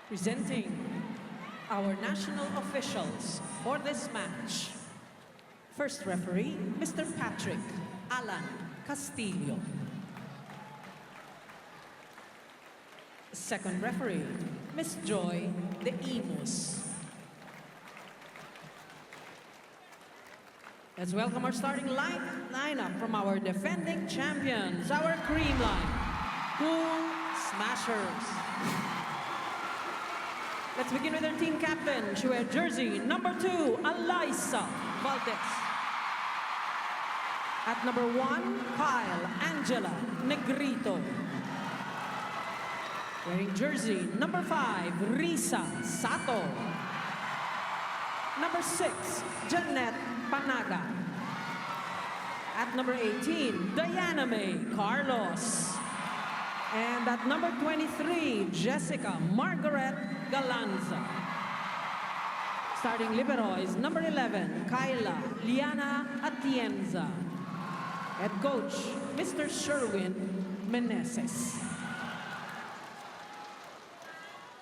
Presenting our national officials for this match. First referee, Mr. Patrick Alan Castillo. Second referee, Miss Joy De Imus. Let's welcome our starting lineup from our defending champions, our Creamline Cool Smashers. Let's begin with our team captain. She wears jersey number 2, Alyssa Valdez. At number 1, Kyle Angela Negrito. Wearing jersey number 5, Risa Sato. Number 6, Janet Panaga. At number 18, Diana May Carlos. And at number 23, Jessica Margaret Galanza. Starting libero is number 11, Kyla Liana Atienza. Head coach, Mr. Sherwin Meneses.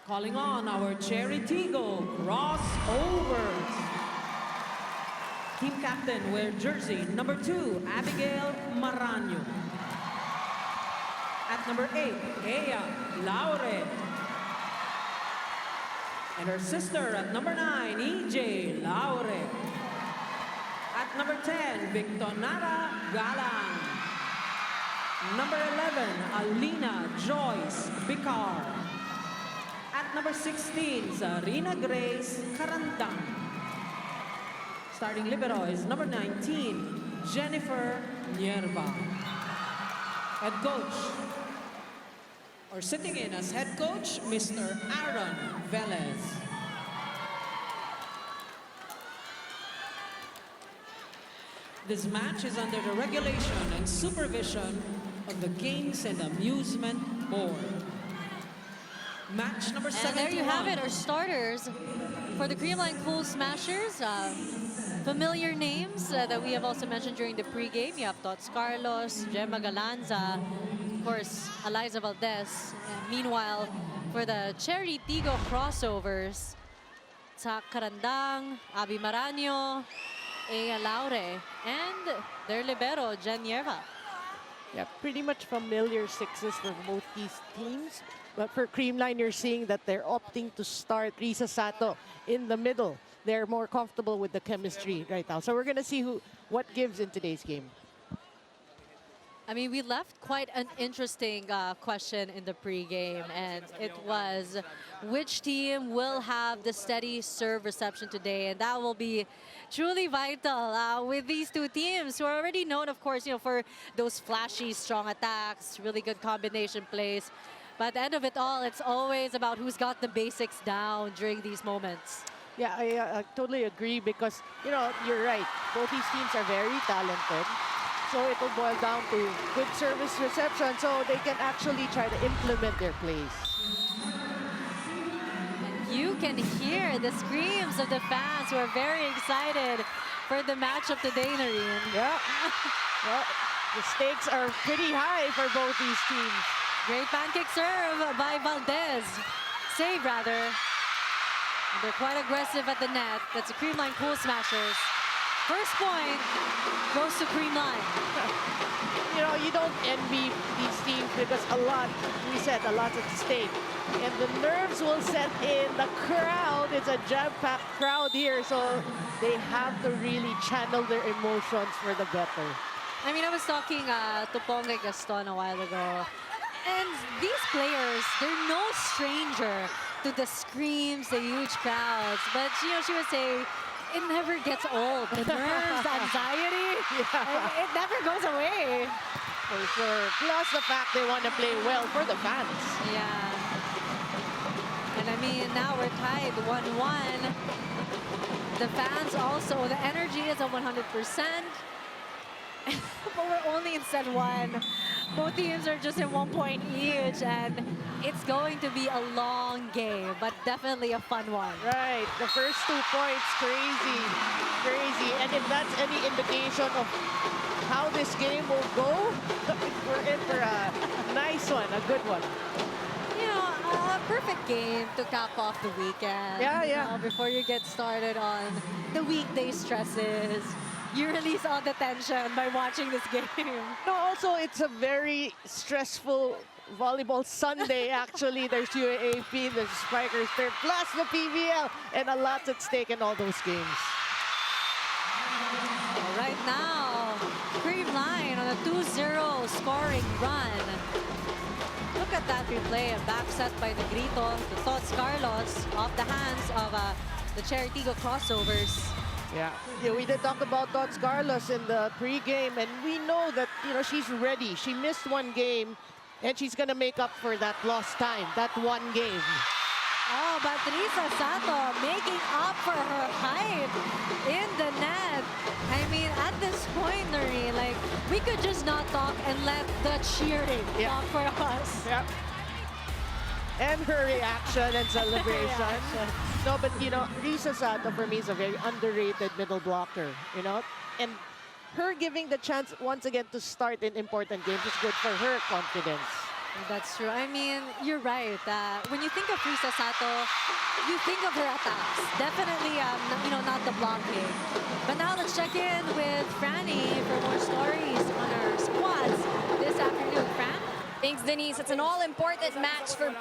Calling on our Chery Tiggo Crossovers. Team captain wear jersey number 2, Abigail Marano. At number 8, Ea Laure. And her sister at number 9, EJ Laure. At number 10, Victonara Galang. Number 11, Alina Joyce Bicar. At number 16, Zarina Grace Karandang. Starting libero is number 19, Jennifer Nierva. Head coach, or sitting in as head coach, Mr. Aaron Velez. This match is under the regulation and supervision of the Games and Amusement Board. Match number 71. And there you have it, our starters for the Creamline Cool Smashers. Familiar names that we have also mentioned during the pregame. You have Tots Carlos, Gemma Galanza, of course, Eliza Valdez. Meanwhile, for the Chery Tiggo Crossovers, Zach Karandang, Abby Marano, Ea Laure, and their libero, Jen Yerva. Yeah, pretty much familiar sixes for both these teams. But for Creamline, you're seeing that they're opting to start Risa Sato in the middle. They're more comfortable with the chemistry right now. So we're going to see what gives in today's game. I mean, we left quite an interesting question in the pregame, and it was which team will have the steady serve reception today, and that will be truly vital with these two teams who are already known, of course, for those flashy, strong attacks, really good combination plays. But at the end of it all, it's always about who's got the basics down during these moments. Yeah, I totally agree because, you're right. Both these teams are very talented. So it will boil down to good service reception so they can actually try to implement their plays. And you can hear the screams of the fans who are very excited for the matchup today, Noreen. Yeah. Well, the stakes are pretty high for both these teams. Great pancake serve by Valdez. Save, rather. And they're quite aggressive at the net. That's the Creamline Cool Smashers. First point goes to Creamline. You don't envy these teams because a lot's at stake. And the nerves will set in. The crowd, it's a jam-packed crowd here, so they have to really channel their emotions for the better. I mean, I was talking to Ponga Gaston a while ago. And these players, they're no stranger to the screams, the huge crowds. But, she would say, it never gets old. The nerves, the anxiety, it never goes away. For sure. Plus the fact they want to play well for the fans. Yeah. And I mean, now we're tied 1-1. The fans also, the energy is at 100%. But we're only in set 1. Both teams are just in 1 point each, and it's going to be a long game, but definitely a fun one. Right, the first 2 points, crazy. And if that's any indication of how this game will go, we're in for a nice one, a good one. perfect game to cap off the weekend. Yeah, You yeah. know, before you get started on the weekday stresses, you release all the tension by watching this game. No, also it's a very stressful volleyball Sunday. Actually, there's UAAP, there's Strikers Fair, plus the PVL, and a lot at stake in all those games. Right now, Creamline on a 2-0 scoring run. Look at that replay, a back set by Negrito to Tots Carlos off the hands of the Chery Tiggo Crossovers. Yeah, we did talk about Tots Carlos in the pregame, and we know that she's ready. She missed one game, and she's gonna make up for that lost time, that one game. Oh, but Teresa Sato making up for her height in the net. I mean, at this point, Nuri, like, we could just not talk and let the cheering talk for us. Yeah. And her reaction and celebration. No, but Teresa Sato for me is a very underrated middle blocker, and her giving the chance once again to start in important games is good for her confidence. That's true. I mean, you're right. When you think of Teresa Sato, you think of her attacks. Definitely, not the blocking. But now let's check in with Franny for more stories on her squads this afternoon. Fran? Thanks, Denise. It's an all-important match for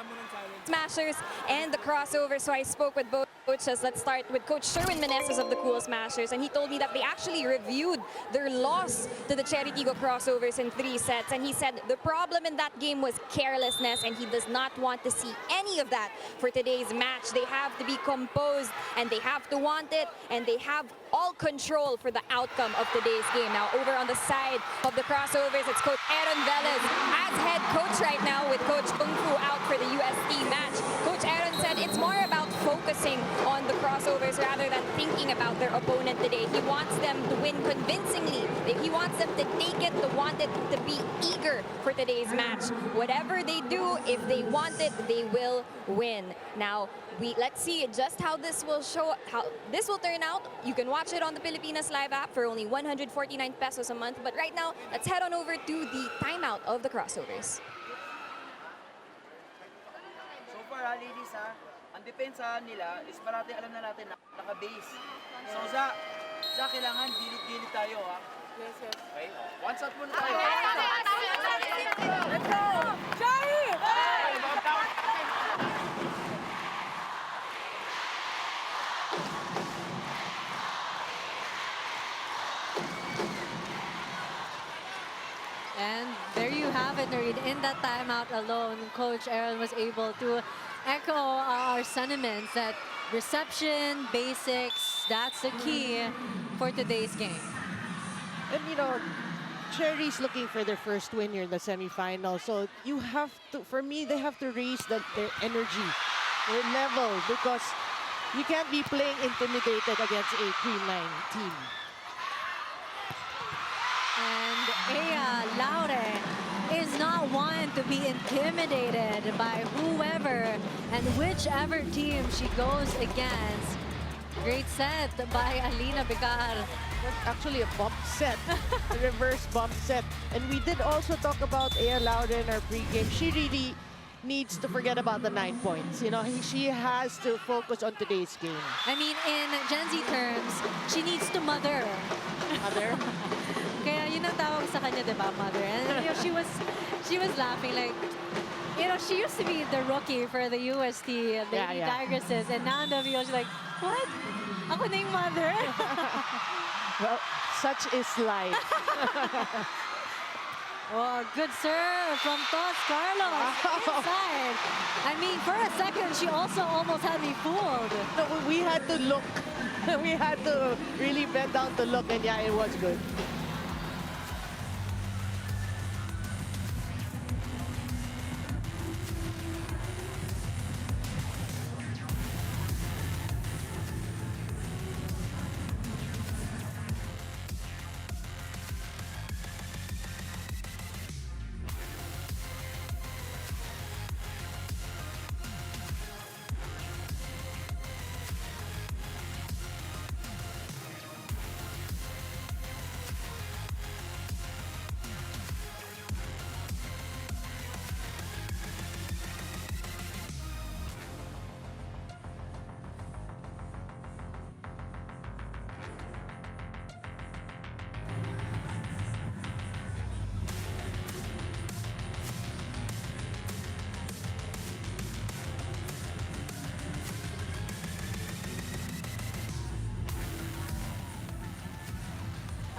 Smashers and the Crossovers. So I spoke with both coaches. Let's start with Coach Sherwin Meneses of the Cool Smashers. And he told me that they actually reviewed their loss to the Chery Tigo Crossovers in 3 sets. And he said the problem in that game was carelessness, and he does not want to see any of that for today's match. They have to be composed, and they have to want it, and they have all control for the outcome of today's game. Now, over on the side of the Crossovers, it's Coach Aaron Velez as head coach right now, with Coach Kung Fu out for the UST match. Coach Aaron said it's more about focusing on the Crossovers rather than thinking about their opponent today. He wants them to win convincingly. He wants them to take it, to want it, to be eager for today's match. Whatever they do, if they want it, they will win. Now, let's see just how this will turn out. You can watch it on the Pilipinas Live app for only 149 pesos a month. But right now, let's head on over to the timeout of the Crossovers. So far, ladies, ang depensa nila is parati alam na natin naka-base. So, sa kailangan dilit-dilit tayo, ha? Yes, yes. Okay, one shot muna tayo. Let's go! Chery! And there you have it, Nareed. In that timeout alone, Coach Aaron was able to echo our sentiments that reception, basics, that's the key for today's game. And Chery's looking for their first win here in the semifinals. So you have to, for me, they have to raise their energy, their level, because you can't be playing intimidated against a Creamline team. And Aya Laure is not one to be intimidated by whoever and whichever team she goes against. Great set by Alina Bicar. Was actually a bump set, a reverse bump set. And we did also talk about Aya Laure in our pregame. She really needs to forget about the 9 points. She has to focus on today's game. I mean, in Gen Z terms, she needs to mother. Mother? Kaya yun ang tawag sa kanya, di ba, mother? And she was laughing like, she used to be the rookie for the UST, the Tigresses, and now in the video, she's like, what? Ako na yung mother? Well, such is life. Oh, good serve from Tots Carlos inside. I mean, for a second, she also almost had me fooled. No, we had to look. We had to really bend down to look, and yeah, it was good.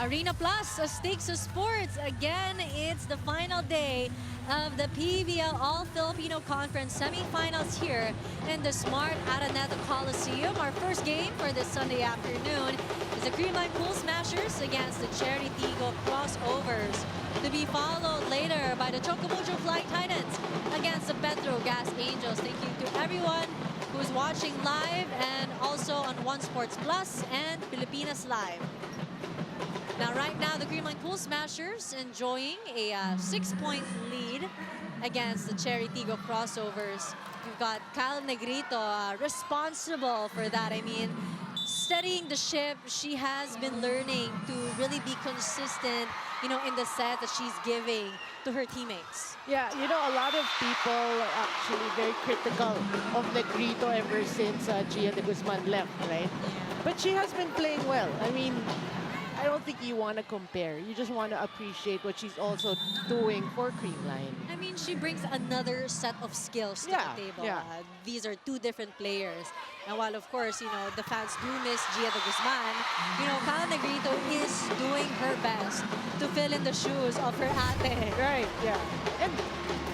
Arena Plus, a stakes of sports. Again, it's the final day of the PVL All-Filipino Conference semifinals here in the Smart Araneta Coliseum. Our first game for this Sunday afternoon is the Creamline Cool Smashers against the Chery Tiggo Crossovers, to be followed later by the Chocomojo Flying Titans against the Petro Gas Angels. Thank you to everyone who's watching live and also on One Sports Plus and Pilipinas Live. Now, right now, the Creamline Cool Smashers enjoying a 6-point lead against the Chery Tigo Crossovers. You've got Kyle Negrito responsible for that. I mean, studying the ship, she has been learning to really be consistent, you know, in the set that she's giving to her teammates. Yeah, you know, a lot of people are actually very critical of Negrito ever since Gia de Guzman left, right? But she has been playing well. I mean, I don't think you want to compare. You just want to appreciate what she's also doing for Creamline. I mean, she brings another set of skills to the table. Yeah. These are two different players. And while, of course, you know, the fans do miss Gia de Guzman, you know, Kyle Negrito is doing her best to fill in the shoes of her ate. Right, yeah. And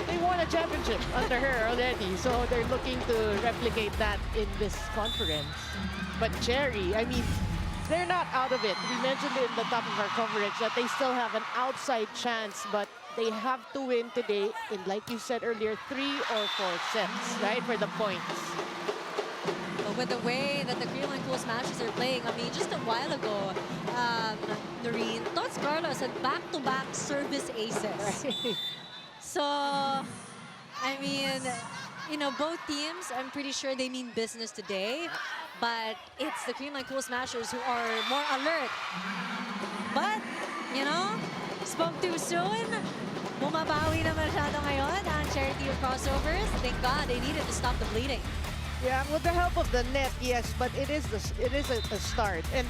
they won a championship under her already, so they're looking to replicate that in this conference. But Chery, I mean, they're not out of it. We mentioned it in the top of our coverage that they still have an outside chance, but they have to win today in, like you said earlier, 3 or 4 sets, right, for the points. But with the way that the Creamline Cool Smashers are playing, I mean, just a while ago, Noreen, Tots Carlos had back-to-back service aces. Right. So, I mean, you know, both teams, I'm pretty sure they mean business today. But it's the Creamline Cool Smashers who are more alert. But, you know, spoke too soon. Bumabawi na masyado ngayon ang Chery Tigo Crossovers. Thank God they needed to stop the bleeding. Yeah, with the help of the net, yes, but it is a start. And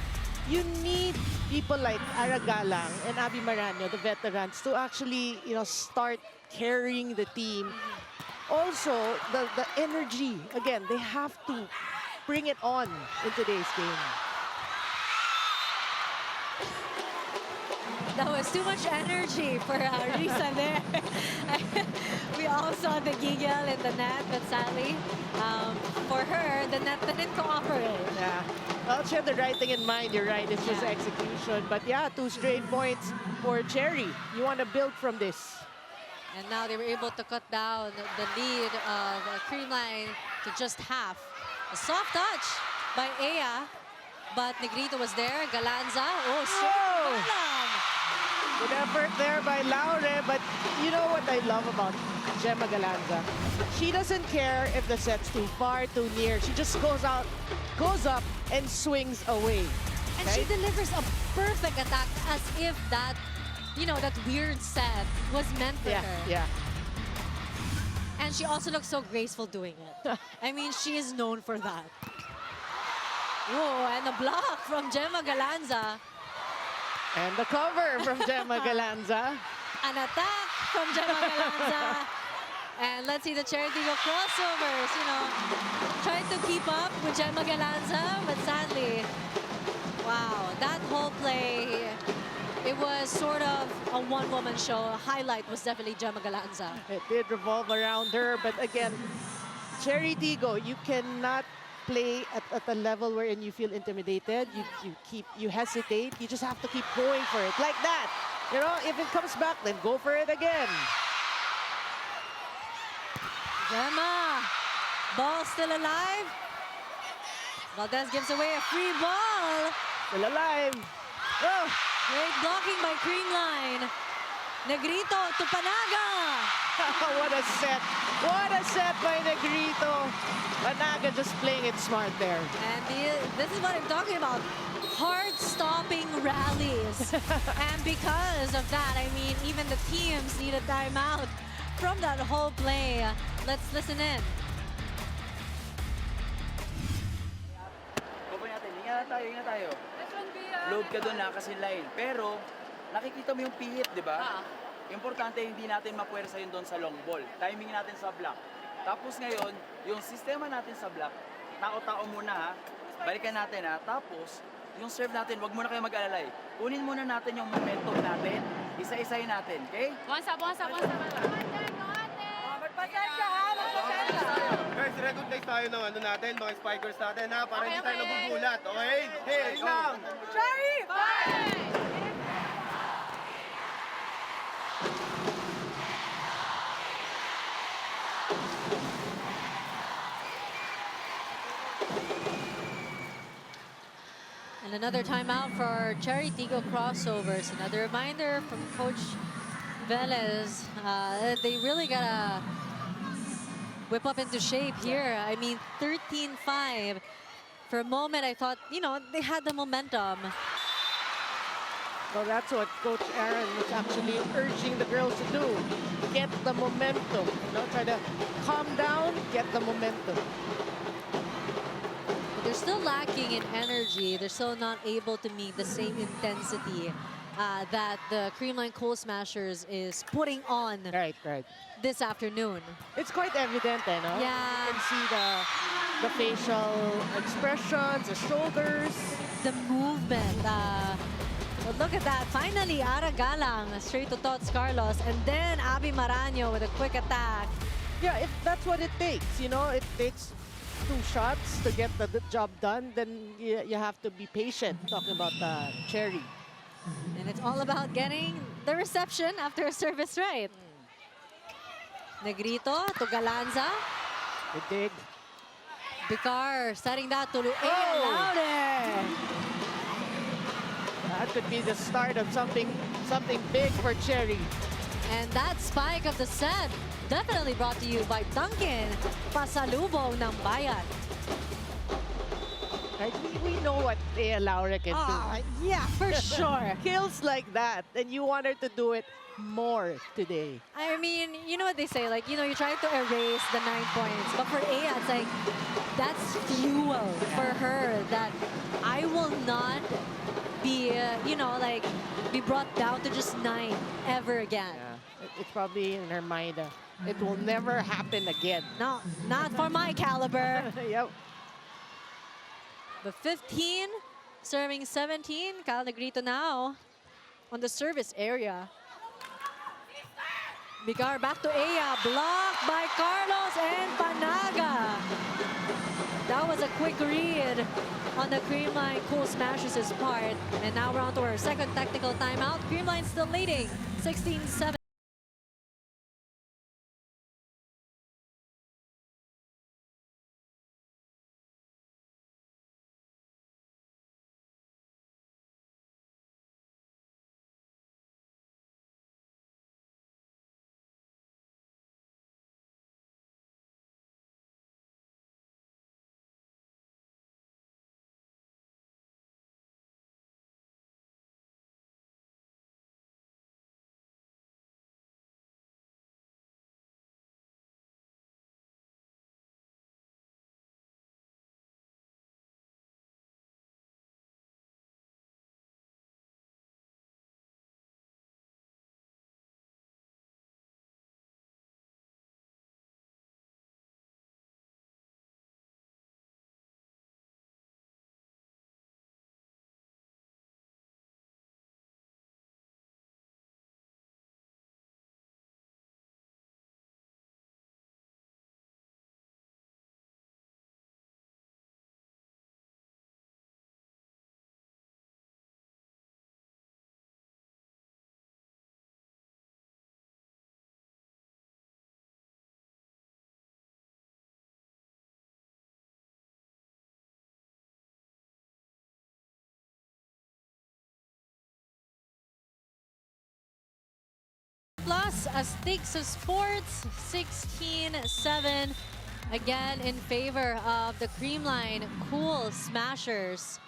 you need people like Aragalang and Abby Marano, the veterans, to actually, you know, start carrying the team. Also, the energy, again, they have to bring it on in today's game. That was too much energy for Risa there. We all saw the giggle in the net, but sadly, for her, the net didn't cooperate. Yeah, well, she had the right thing in mind, you're right, it's just execution. But yeah, 2 straight points for Chery. You want to build from this. And now they were able to cut down the lead of Creamline to just half. A soft touch by Ea, but Negrito was there. Galanza, oh, so good effort there by Laure, but you know what I love about Gemma Galanza? She doesn't care if the set's too far, too near. She just goes up, and swings away. And she delivers a perfect attack as if that, you know, that weird set was meant for her. Yeah. And she also looks so graceful doing it. I mean, she is known for that. Whoa, and a block from Gemma Galanza. And the cover from Gemma Galanza. An attack from Gemma Galanza. And let's see the Chery Tigo Crossovers, you know, trying to keep up with Gemma Galanza, but sadly, wow, that whole play, it was sort of a one-woman show. A highlight was definitely Gemma Galanza. It did revolve around her, but again, Chery Tigo, you cannot play at a level wherein you feel intimidated. You hesitate. You just have to keep going for it like that. You know, if it comes back, then go for it again. Gemma, ball still alive. Valdez gives away a free ball. Still alive. Oh. Great blocking by Creamline. Negrito to Panaga. What a set. What a set by Negrito. Panaga just playing it smart there. And this is what I'm talking about. Hard-stopping rallies. And because of that, I mean, even the teams need a timeout from that whole play. Let's listen in. Ingat tayo. Load ka doon na kasi line. Pero, nakikita mo yung pihit, di ba? Importante, hindi natin mapuwersa yun doon sa long ball. Timing natin sa block. Tapos ngayon, yung sistema natin sa block, tao-tao muna ha. Balikan natin ha. Tapos, yung serve natin, wag muna kayo mag-alala eh. Kunin muna natin yung momentum natin, isa-isahin natin, okay? One stop. Guys, recognize tayo ng ano natin, mga spikers natin ha, para hindi tayo nagugulat, okay? Hey, lang! Chery! Fight! And another timeout for Chery Tiggo Crossovers. Another reminder from Coach Velez. They really gotta whip up into shape here. I mean, 13-5. For a moment, I thought, you know, they had the momentum. So that's what Coach Aaron was actually urging the girls to do. Get the momentum. You know, try to calm down, get the momentum. But they're still lacking in energy. They're still not able to meet the same intensity that the Creamline Cool Smashers is putting on Right. this afternoon. It's quite evident, eh, no? Yeah. You can see the facial expressions, the shoulders. The movement. But look at that. Finally, Ara Galang straight to Tots Carlos. And then Abby Maraño with a quick attack. Yeah, if that's what it takes, you know, it takes 2 shots to get the job done, then you have to be patient, talking about Chery. And it's all about getting the reception after a service right. Negrito to Galanza. Good dig. Bicar setting that to Louder. That could be the start of something big for Chery. And that spike of the set definitely brought to you by Duncan, pasalubong ng bayan. Right? We know what Thea Laura can do. Yeah, for sure. Kills like that, and you want her to do it more today. I mean, you know what they say, like, you know, you try to erase the 9 points, but for Aya, it's like, that's fuel for her, that I will not be, you know, like, be brought down to just 9 ever again. Yeah, it's probably in her mind. It will never happen again. No, not for my caliber. Yep. But 15, serving 17. Cal Negrito now on the service area. Bigar back to Aya, blocked by Carlos and Panaga. That was a quick read on the Creamline Cool Smashers' part. And now we're on to our second technical timeout. Creamline still leading, 16-7. Plus, Stakes of Sports, 16-7. Again, in favor of the Creamline Cool Smashers.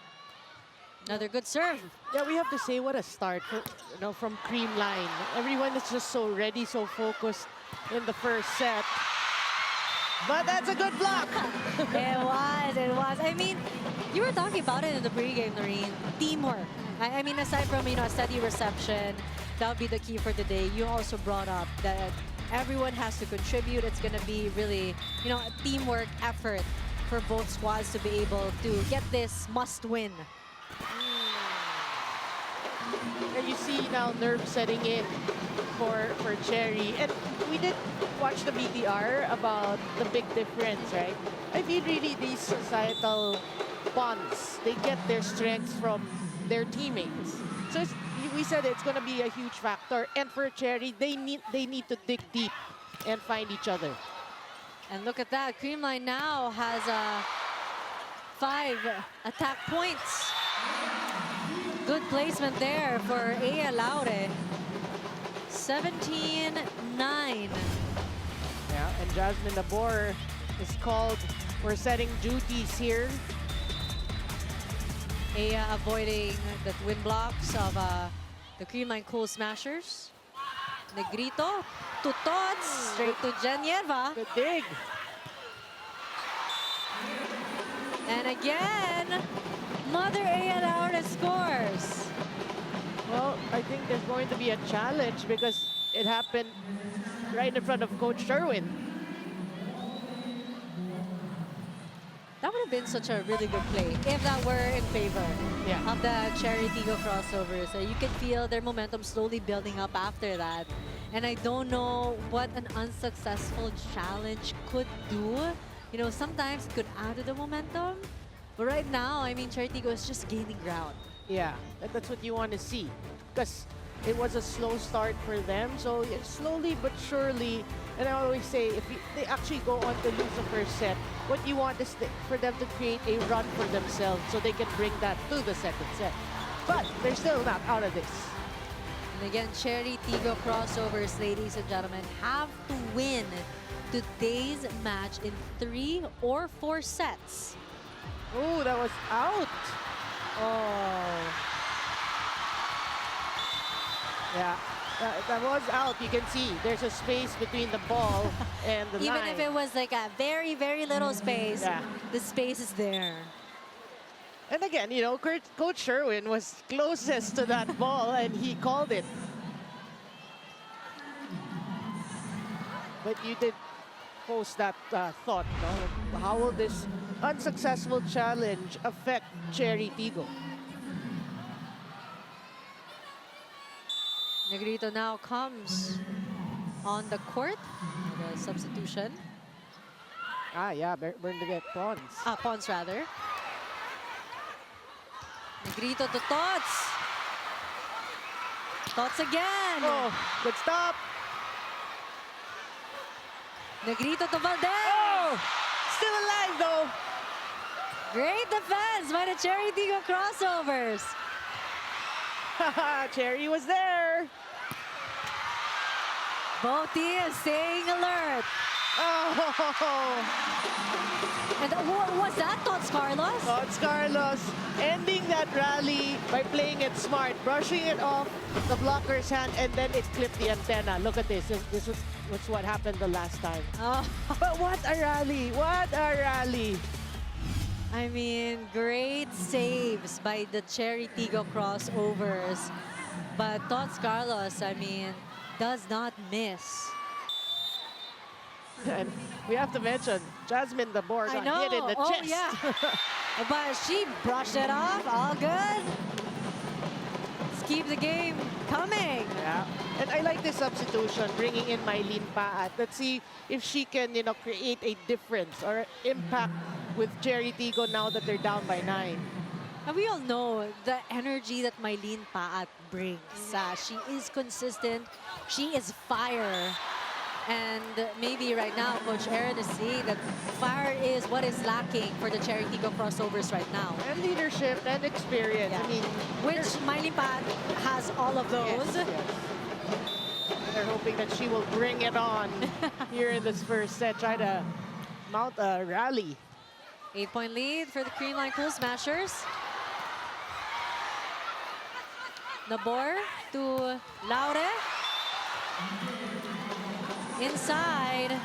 Another good serve. Yeah, we have to say what a start from Creamline. Everyone is just so ready, so focused in the first set. But that's a good block. It was. I mean, you were talking about it in the pregame, Noreen. Teamwork. I mean, aside from, a steady reception, that would be the key for today. You also brought up that everyone has to contribute. It's going to be really, a teamwork effort for both squads to be able to get this must-win. And you see now nerve setting in for Chery. And we did watch the BTR about the big difference, right? I feel really these societal bonds, they get their strengths from their teammates. So we said it's going to be a huge factor. And for Chery, they need to dig deep and find each other. And look at that. Creamline now has 5 attack points. Good placement there for Ea Laure. 17-9. Yeah, and Jasmine Labor is called for setting duties here. Ea avoiding the twin blocks of the Creamline Cool Smashers. Negrito to Tots, straight to Genierva. Good dig. And again, Mother Ea Laure scores. Well, I think there's going to be a challenge because it happened right in front of Coach Sherwin. That would have been such a really good play if that were in favor of the Chery Tiggo Crossovers. You can feel their momentum slowly building up after that. And I don't know what an unsuccessful challenge could do. You know, sometimes it could add to the momentum. But right now, I mean, Chery Tiggo is just gaining ground. Yeah, that's what you want to see. Because it was a slow start for them. So slowly but surely, and I always say, if they actually go on to lose the first set, what you want is for them to create a run for themselves so they can bring that to the second set. But they're still not out of this. And again, Chery Tiggo Crossovers, ladies and gentlemen, have to win today's match in 3 or 4 sets. Oh, that was out. Oh. Yeah, that was out. You can see there's a space between the ball and the Even line. if it was like a very, very little space, the space is there. And again, you know, Coach Sherwin was closest to that ball and he called it. But you did post that thought, no? How will this unsuccessful challenge affect Chery Tigo? Negrito now comes on the court. The substitution. Yeah, burn to get pawns. Pawns rather. Negrito to Tots. Tots again. Oh, good stop. Negrito to Valdez. Oh, still alive though. Great defense by the Chery Tiggo Crossovers. Chery was there. Both teams staying alert. Oh, And who was that? Tots Carlos? Tots Carlos ending that rally by playing it smart, brushing it off the blocker's hand, and then it clipped the antenna. Look at this. This was what happened the last time. Oh. But what a rally! What a rally! I mean, great saves by the Chery Tiggo Crossovers. But Tots Carlos, I mean, does not miss. And we have to mention, Jasmine Labor got hit in the chest. Yeah. But she brushed it off. All good. Let's keep the game coming. Yeah. And I like this substitution, bringing in Mylene Paat. Let's see if she can, you know, create a difference or impact with Chery Tigo now that they're down by 9. And we all know the energy that Mylene Paat brings. She is consistent. She is fire. And maybe right now, Coach Aaron is seeing that fire is what is lacking for the Chery Tiggo Crossovers right now. And leadership and experience. Yeah. I mean, Which Mylene Paat has all of those. Yes. They're hoping that she will bring it on here in this first set. Try to mount a rally. 8-point lead for the Creamline Cool Smashers. Nabor to Laure. Inside.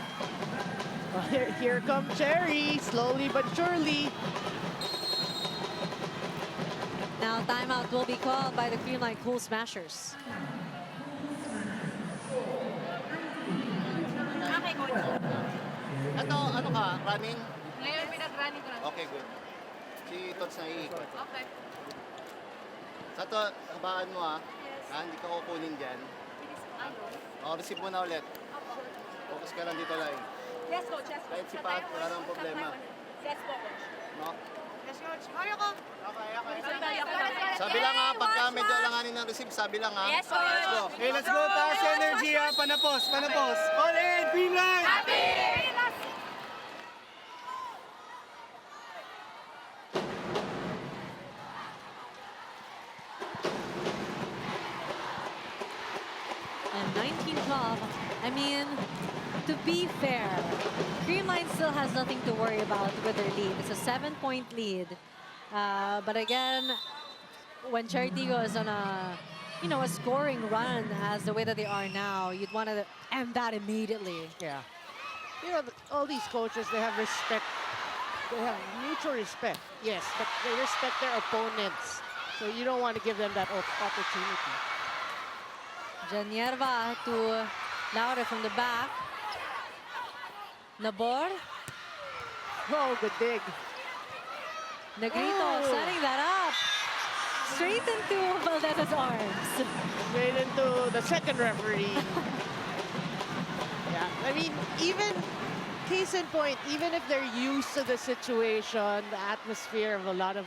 Well, here comes Chery, slowly but surely. Now timeout will be called by the Creamline Cool Smashers. Ito, ano ka? Running? Ngayon, pinag-running ko na. Okay, good. Si Tots na iikot. Okay. Sa to, habaan mo ah. Hindi ka kukunin dyan. Receive mo na ulit. Focus ka lang dito lang. Yes, coach. Yes, Kahit si Pat, wala namang problema. Yes, coach. No? Yes, coach. Kaya ko. Sabi lang pagka medyo alanganin ng receive, sabi lang Yes, coach. Let's go. Okay, let's go. Taas energy Panapos, panapos. All in, Creamline! And 19-12, I mean, to be fair, Creamline still has nothing to worry about with their lead. It's a 7-point lead. But again, when Chery Tigo is on a, a scoring run as the way that they are now, you'd want to end that immediately. Yeah. All these coaches, they have respect. They have mutual respect, yes, but they respect their opponents. So you don't want to give them that opportunity. Janierva to Laure from the back. Nabor. Oh, good dig. Negrito setting that up. Straight into Valdez's arms. Straight into the second referee. Yeah, I mean, even case in point, even if they're used to the situation, the atmosphere of a lot of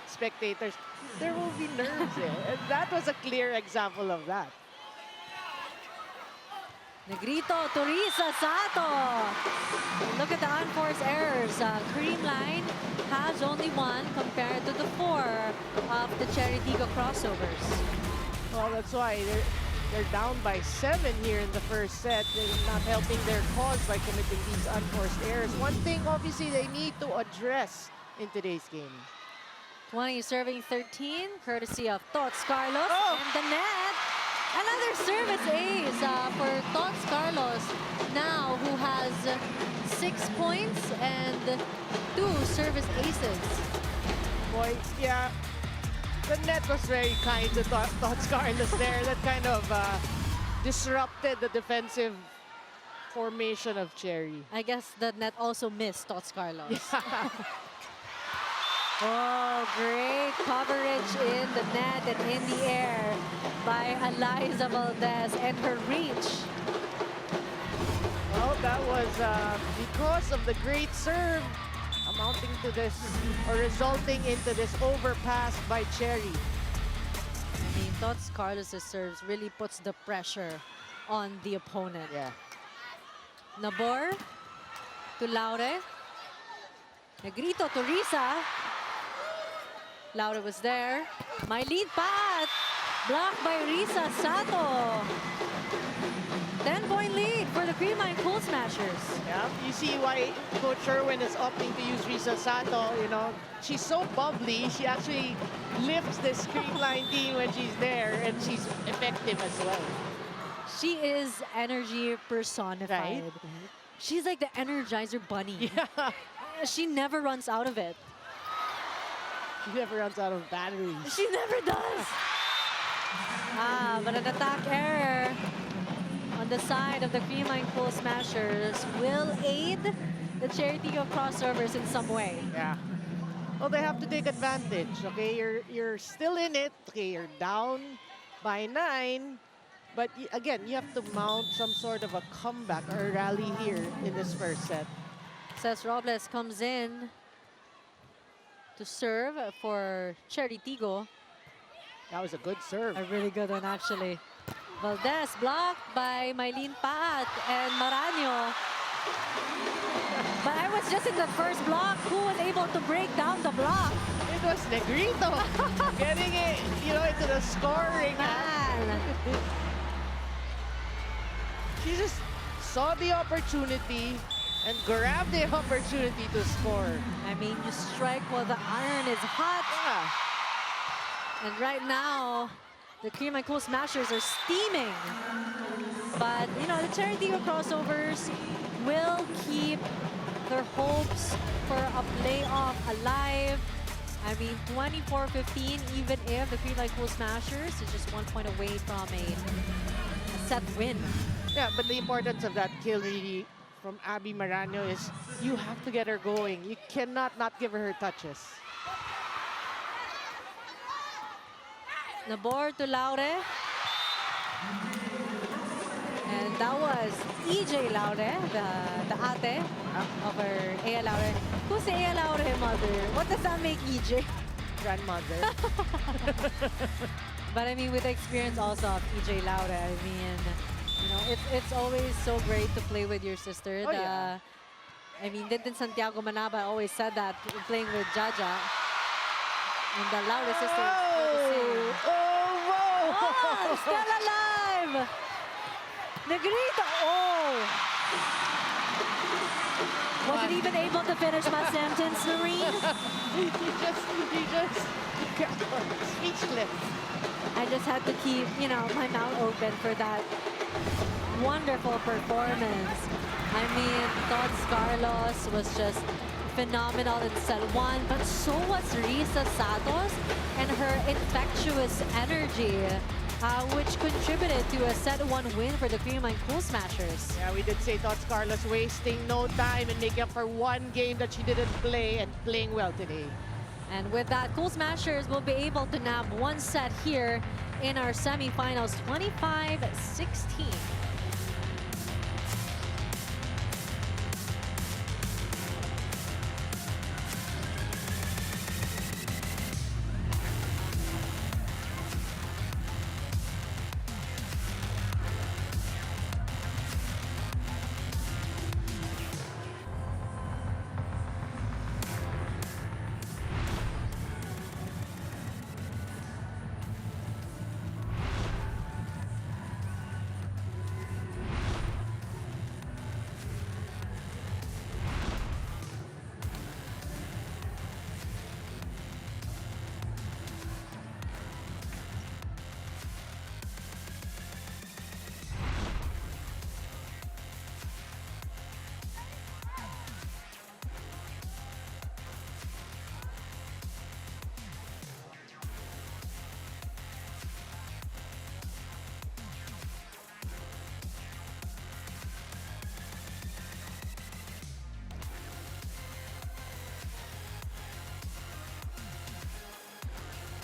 spectators, there will be nerves there. And that was a clear example of that. Negrito to Risa Sato. Look at the unforced errors. Creamline has only one compared to the 4 of the Chery Tiggo Crossovers. Well, that's why they're down by 7 here in the first set. They're not helping their cause by committing these unforced errors. One thing, obviously, they need to address in today's game. 20 serving 13, courtesy of Tots Carlos. And the net. Another service ace for Tots Carlos now, who has 6 points and 2 service aces. Boy, yeah, the net was very kind to Tots Carlos there. That kind of disrupted the defensive formation of Chery. I guess the net also missed Tots Carlos. Yeah. Oh, great coverage in the net and in the air by Eliza Valdez and her reach. Well, that was because of the great serve amounting to this, or resulting into this overpass by Chery. I mean, Tots Carlos' serves really puts the pressure on the opponent. Yeah. Nabor to Laure. Negrito to Risa. Laure was there. My lead path. Blocked by Risa Sato. 10-point lead for the Creamline Cool Smashers. Yeah, you see why Coach Sherwin is opting to use Risa Sato. She's so bubbly. She actually lifts this Creamline team when she's there, and she's effective as well. She is energy personified. Right? She's like the Energizer Bunny. Yeah. She never runs out of it. She never runs out of batteries. She never does. But an attack error on the side of the Creamline Cool Smashers will aid the Chery Tigo Crossovers in some way. Yeah. Well, they have to take advantage. Okay, you're still in it. Okay, you're down by 9, but again, you have to mount some sort of a comeback or a rally here in this first set. Cés Robles comes in to serve for Chery Tigo. That was a good serve. A really good one, actually. Valdez blocked by Mylene Paat and Maraño. But I was just in the first block. Who was able to break down the block? It was Negrito getting it, into the scoring. Man. She just saw the opportunity and grabbed the opportunity to score. I mean, you strike while the iron is hot. Yeah. And right now, the Creamline Cool Smashers are steaming. But, the Chery Tigo Crossovers will keep their hopes for a playoff alive. I mean, 24-15, even if the Creamline Cool Smashers is just 1 point away from a set win. Yeah, but the importance of that kill really from Abby Maraño is you have to get her going. You cannot not give her touches. Nabor to Laure. And that was EJ Laure, the ate of her Ea Laure. Who's the Ea Laure mother? What does that make EJ? Grandmother. But I mean, with the experience also of EJ Laure, I mean, you know, it's always so great to play with your sister. Oh, yeah. I mean, Dintin Santiago Manaba always said that playing with Jaja. And the Laure sisters are the same. Oh, whoa! Oh, still alive! Negrito, oh! Wasn't even able to finish my sentence, Noreen. he just speechless. I just had to keep, you know, my mouth open for that wonderful performance. I mean, Tots Carlos was just phenomenal in set 1, but so was Risa Santos and her infectious energy, which contributed to a set 1 win for the Creamline Cool Smashers. Yeah, we did say Tots Carlos wasting no time and making up for one game that she didn't play and playing well today. And with that, Cool Smashers will be able to nab 1 set here in our semifinals, 25-16.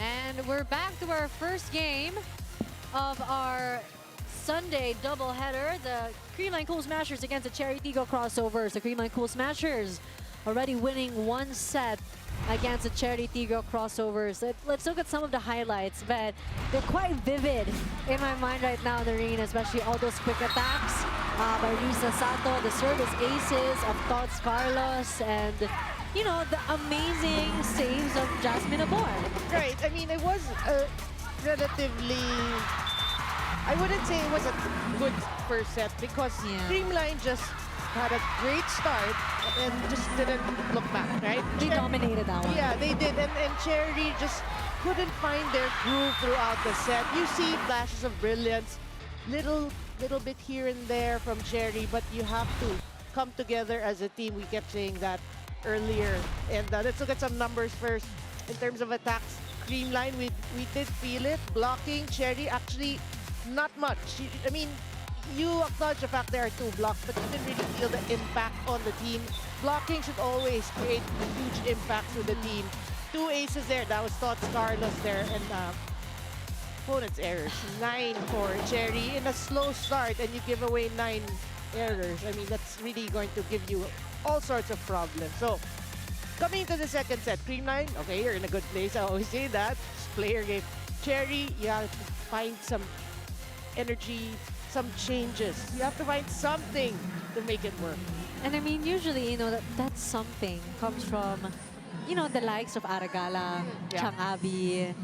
And we're back to our first game of our Sunday doubleheader. The Creamline Cool Smashers against the Chery Tiggo Crossovers. The Creamline Cool Smashers already winning 1 set against the Chery Tiggo Crossovers. Let's look at some of the highlights, but they're quite vivid in my mind right now, Noreen, especially all those quick attacks by Risa Sato, the service aces of Tots Carlos, and you know, the amazing saves of Jasmine Abor. Right, I mean, it was relatively, I wouldn't say it was a good first set because Creamline just had a great start and just didn't look back, right? They dominated that one. Yeah, they did, and Chery just couldn't find their groove throughout the set. You see flashes of brilliance, little bit here and there from Chery, but you have to come together as a team. We kept saying that earlier. And let's look at some numbers first. In terms of attacks, Creamline, we did feel it. Blocking, Chery, actually not much. I mean, you acknowledge the fact there are 2 blocks, but you didn't really feel the impact on the team. Blocking should always create huge impacts to the team. 2 aces there. That was Tots Carlos there. And opponent's errors. 9 for Chery in a slow start, and you give away 9 errors. I mean, that's really going to give you all sorts of problems. So, coming to the second set, Creamline, okay, you're in a good place. I always say that. It's player game. Chery, you have to find some energy, some changes. You have to find something to make it work. And I mean, usually, you know, that something comes from, you know, the likes of Aragala, Chang Abi.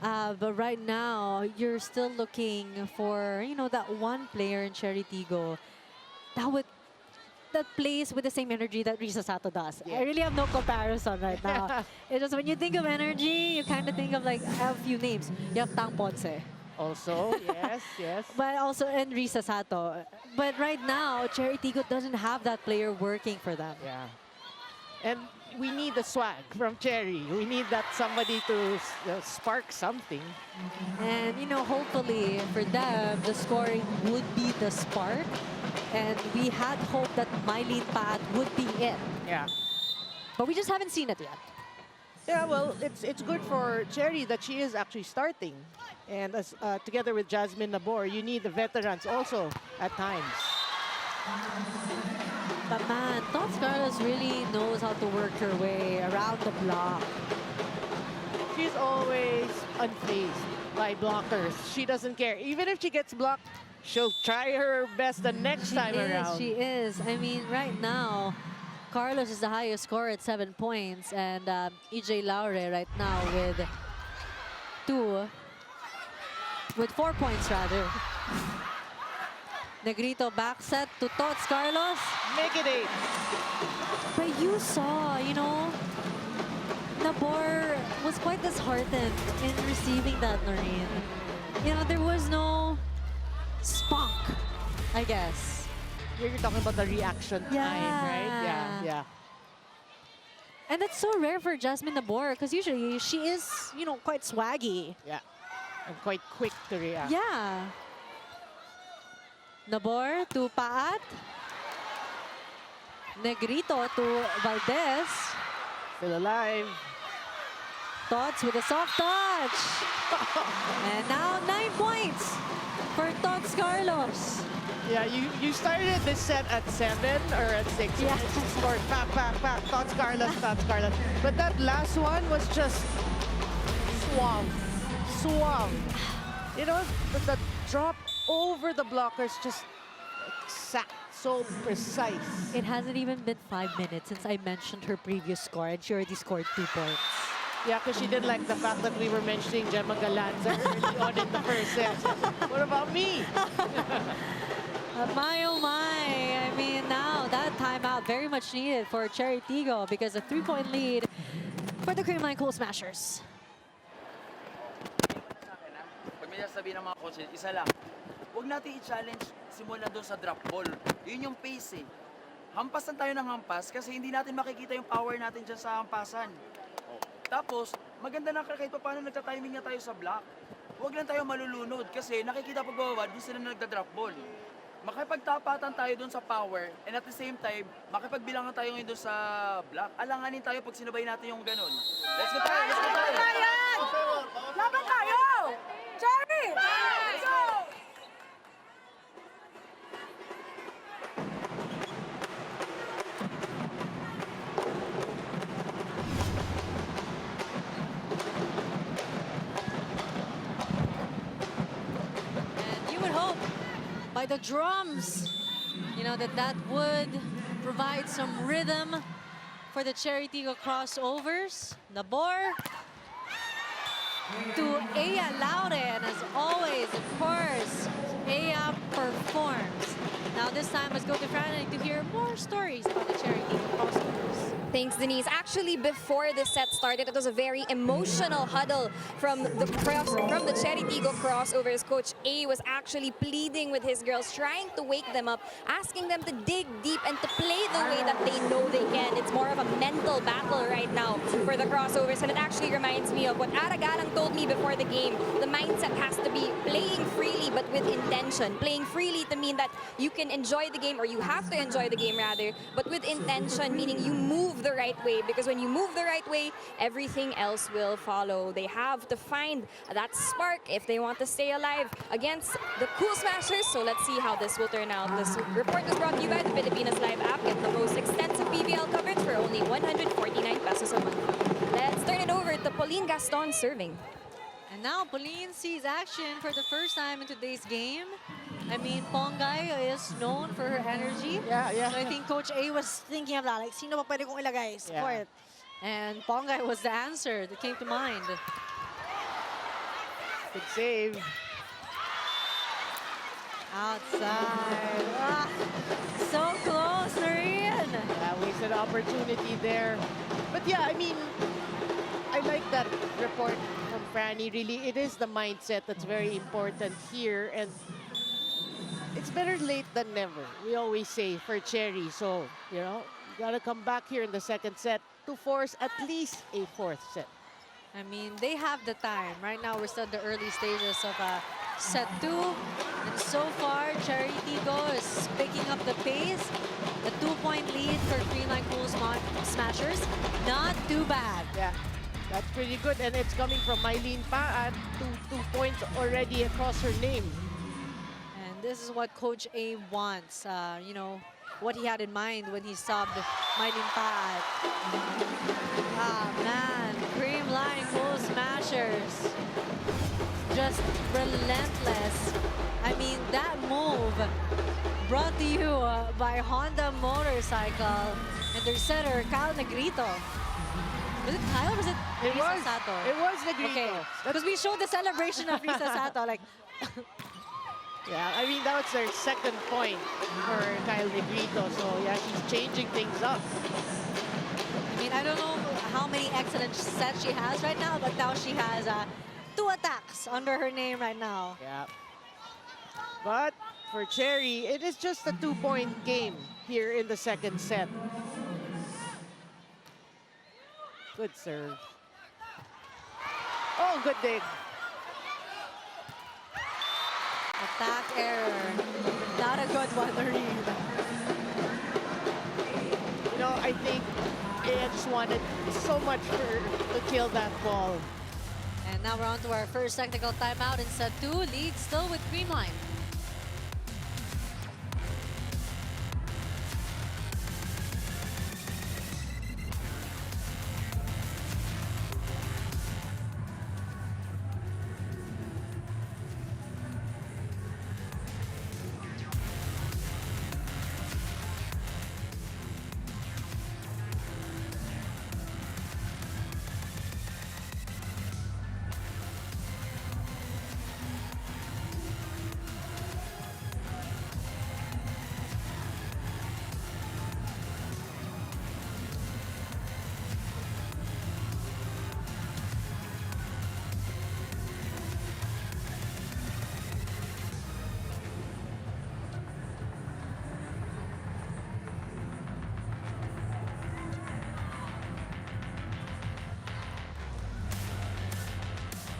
But right now, you're still looking for, you know, that one player in Chery Tigo that plays with the same energy that Risa Sato does. I really have no comparison right now. It's just when you think of energy, you kind of think of like a few names. You have Tang Ponce. Also, yes. But also, and Risa Sato. But right now, Chery Tigo doesn't have that player working for them. Yeah. And we need the swag from Chery. We need that somebody to spark something. And, you know, hopefully for them, the scoring would be the spark. And we had hoped that Mylene Pat would be it. Yeah. But we just haven't seen it yet. Yeah, well, it's good for Chery that she is actually starting. And as together with Jasmine Nabor, you need the veterans also at times. But man, Tots Carlos really knows how to work her way around the block. She's always unfazed by blockers. She doesn't care. Even if she gets blocked, she'll try her best the next time around. She is. I mean, right now, Carlos is the highest scorer at 7 points, and EJ Laure right now with 4 points rather. Negrito back set to Tots Carlos. Make it 8. But you saw, you know, Nabor was quite disheartened in receiving that, Noreen. You know, there was no spunk, I guess. You're talking about the reaction time, right? Yeah. And that's so rare for Jasmine Nabor because usually she is, you know, quite swaggy. Yeah. And quite quick to react. Yeah. Nabor to Paat. Negrito to Valdez. Still alive. Tots with a soft touch. And now 9 points for Tots Carlos. Yeah, you started this set at 7 or at 6. Yeah. Scored back. Tots Carlos. But that last one was just suave. You know, the drop over the blockers just exact, so precise. It hasn't even been 5 minutes since I mentioned her previous score, and she already scored 2 points. Yeah, because she didn't like the fact that we were mentioning Gemma Galanza early on in the first set. What about me? My oh my, I mean now that timeout very much needed for Chery Tigo because a 3-point lead for the Creamline Cool Smashers. Pag may sasabihin ng mga coaches, isa lang, huwag natin i-challenge simulan doon sa drop ball. Yun yung pace eh. Hampasan tayo ng hampas kasi hindi natin makikita yung power natin dyan sa hampasan. Tapos, maganda na kahit pa paano nagta-timing na tayo sa block. Huwag lang tayo malulunod kasi nakikita pagbababa, doon sila na nagda-drop ball. Makipagtapatan tayo doon sa power and at the same time, makipagbilangan tayo ngayon doon sa block. Alanganin tayo pag sinabay natin yung ganun. Let's go tayo! Laban tayo! Chery! Let's go! And you would hope by the drums, you know, that would provide some rhythm for the Chery Tiggo Crossovers. Nabor to Aya Laure, and as always, of course, Aya performs. Now this time, let's go to Fran to hear more stories about the Chery Tiggo Crossovers. Thanks, Denise. Actually, before this set started, it was a very emotional huddle from the Chery Tigo Crossovers. Coach A was actually pleading with his girls, trying to wake them up, asking them to dig deep and to play the way that they know they can. It's more of a mental battle right now for the Crossovers, and it actually reminds me of what Aragalang told me before the game. The mindset has to be playing freely, but with intention. Playing freely to mean that you can enjoy the game, or you have to enjoy the game rather, but with intention, meaning you move the right way, because when you move the right way, everything else will follow. They have to find that spark if they want to stay alive against the Cool Smashers. So let's see how this will turn out. This report is brought to you by the Filipinas Live app. Get the most extensive PVL coverage for only 149 pesos a month. Let's turn it over to Pauline Gaston serving. And now Pauline sees action for the first time in today's game. I mean, Pongay is known for her energy. Yeah. So I think Coach A was thinking of that, like, sino ba pwede kong ilagay? Support. And Pongay was the answer that came to mind. Good save. Outside. Ah, so close, Noreen. Yeah, wasted opportunity there. But yeah, I mean, I like that report from Franny. Really, it is the mindset that's very important here. And it's better late than never, we always say, for Chery. So, you know, you got to come back here in the second set to force at least a fourth set. I mean, they have the time. Right now, we're still in the early stages of set 2. And so far, Chery Tigo is picking up the pace. The 2-point lead for Creamline Cool Smashers. Not too bad. Yeah. That's pretty good, and it's coming from Mylene Pa at 2 points already across her name. And this is what Coach A wants. You know, what he had in mind when he subbed Mylene Pa. Ah, man. Creamline Cool Smashers. Just relentless. I mean, that move brought to you by Honda Motorcycle and their setter, Kyle Negrito. Was it Kyle or was it Risa Sato? It was Negrito. Okay, because we showed the celebration of Risa Sato, like... Yeah, I mean, that was their second point for Kyle Negrito. So, yeah, she's changing things up. I mean, I don't know how many excellent sets she has right now, but now she has 2 attacks under her name right now. Yeah. But for Chery, it is just a 2-point game here in the second set. Good serve. Oh, good dig. Attack error. Not a good one, Noreen. You know, I think Aya just wanted so much to kill that ball. And now we're on to our first technical timeout in set 2. Lead still with Creamline.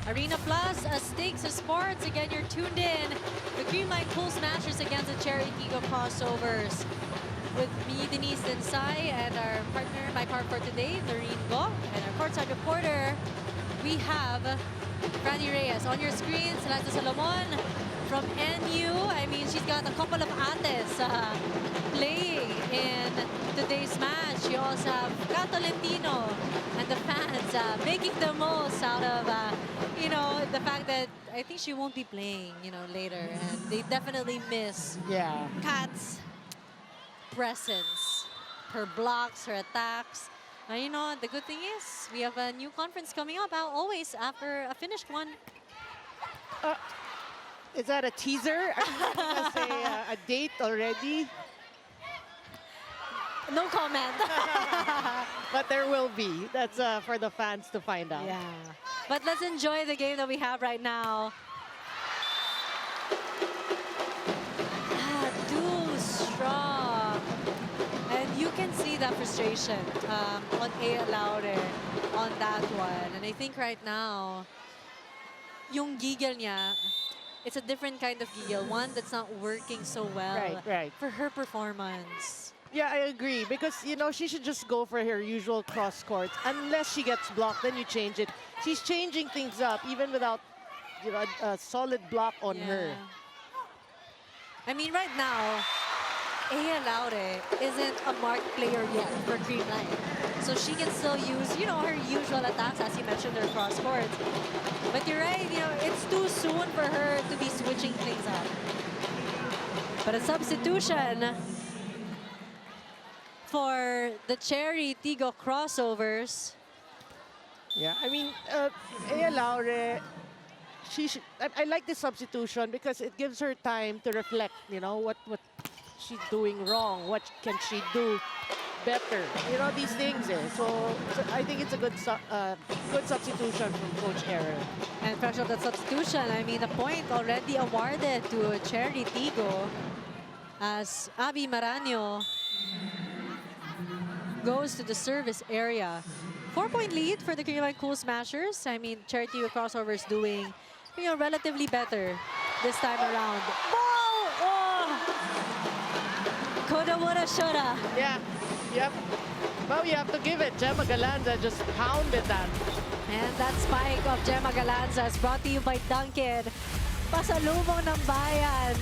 Arena Plus, Stakes of Sports. Again, you're tuned in. The Creamline Cool Smashers against the Chery Tiggo Crossovers. With me, Denise Densai, and our partner, my partner for today, Noreen Go. And our courtside reporter, we have Franny Reyes. On your screen, Celeste Salomon from NU. I mean, she's got a couple of ates playing in today's match. You also have Kat Tolentino and the fans making the most out of, you know, the fact that I think she won't be playing, you know, later. And they definitely miss Kat's presence, her blocks, her attacks. You know, the good thing is we have a new conference coming up always after a finished one. Is that a teaser? Are you giving us a date already? No comment. But there will be. That's for the fans to find out. Yeah. But let's enjoy the game that we have right now. Too strong. And you can see that frustration on Aya Laure on that one. And I think right now, yung giggle niya, it's a different kind of giggle. One that's not working so well for her performance. Yeah, I agree. Because, you know, she should just go for her usual cross court. Unless she gets blocked, then you change it. She's changing things up, even without, you know, a solid block on her. I mean, right now, Aya Laure isn't a marked player yet for Creamline. So she can still use, you know, her usual attacks, as you mentioned, her cross courts. But you're right, you know, it's too soon for her to be switching things up. But a substitution for the Chery Tigo Crossovers. Yeah, I mean, Aya Laure, I like this substitution because it gives her time to reflect, you know, what she's doing wrong, what can she do better, you know, these things. So I think it's a good substitution from Coach Aaron. And fresh off that substitution, I mean, a point already awarded to Chery Tigo as Abby Maranyo goes to the service area. 4-point lead for the Creamline Cool Smashers. I mean, Chery Tigo Crossovers doing, you know, relatively better this time around. Ball! Oh! Coulda, woulda, shoulda. Yeah, yep. Well, you have to give it. Gemma Galanza just pounded that. And that spike of Gemma Galanza is brought to you by Dunkin. Pasalubong ng bayan.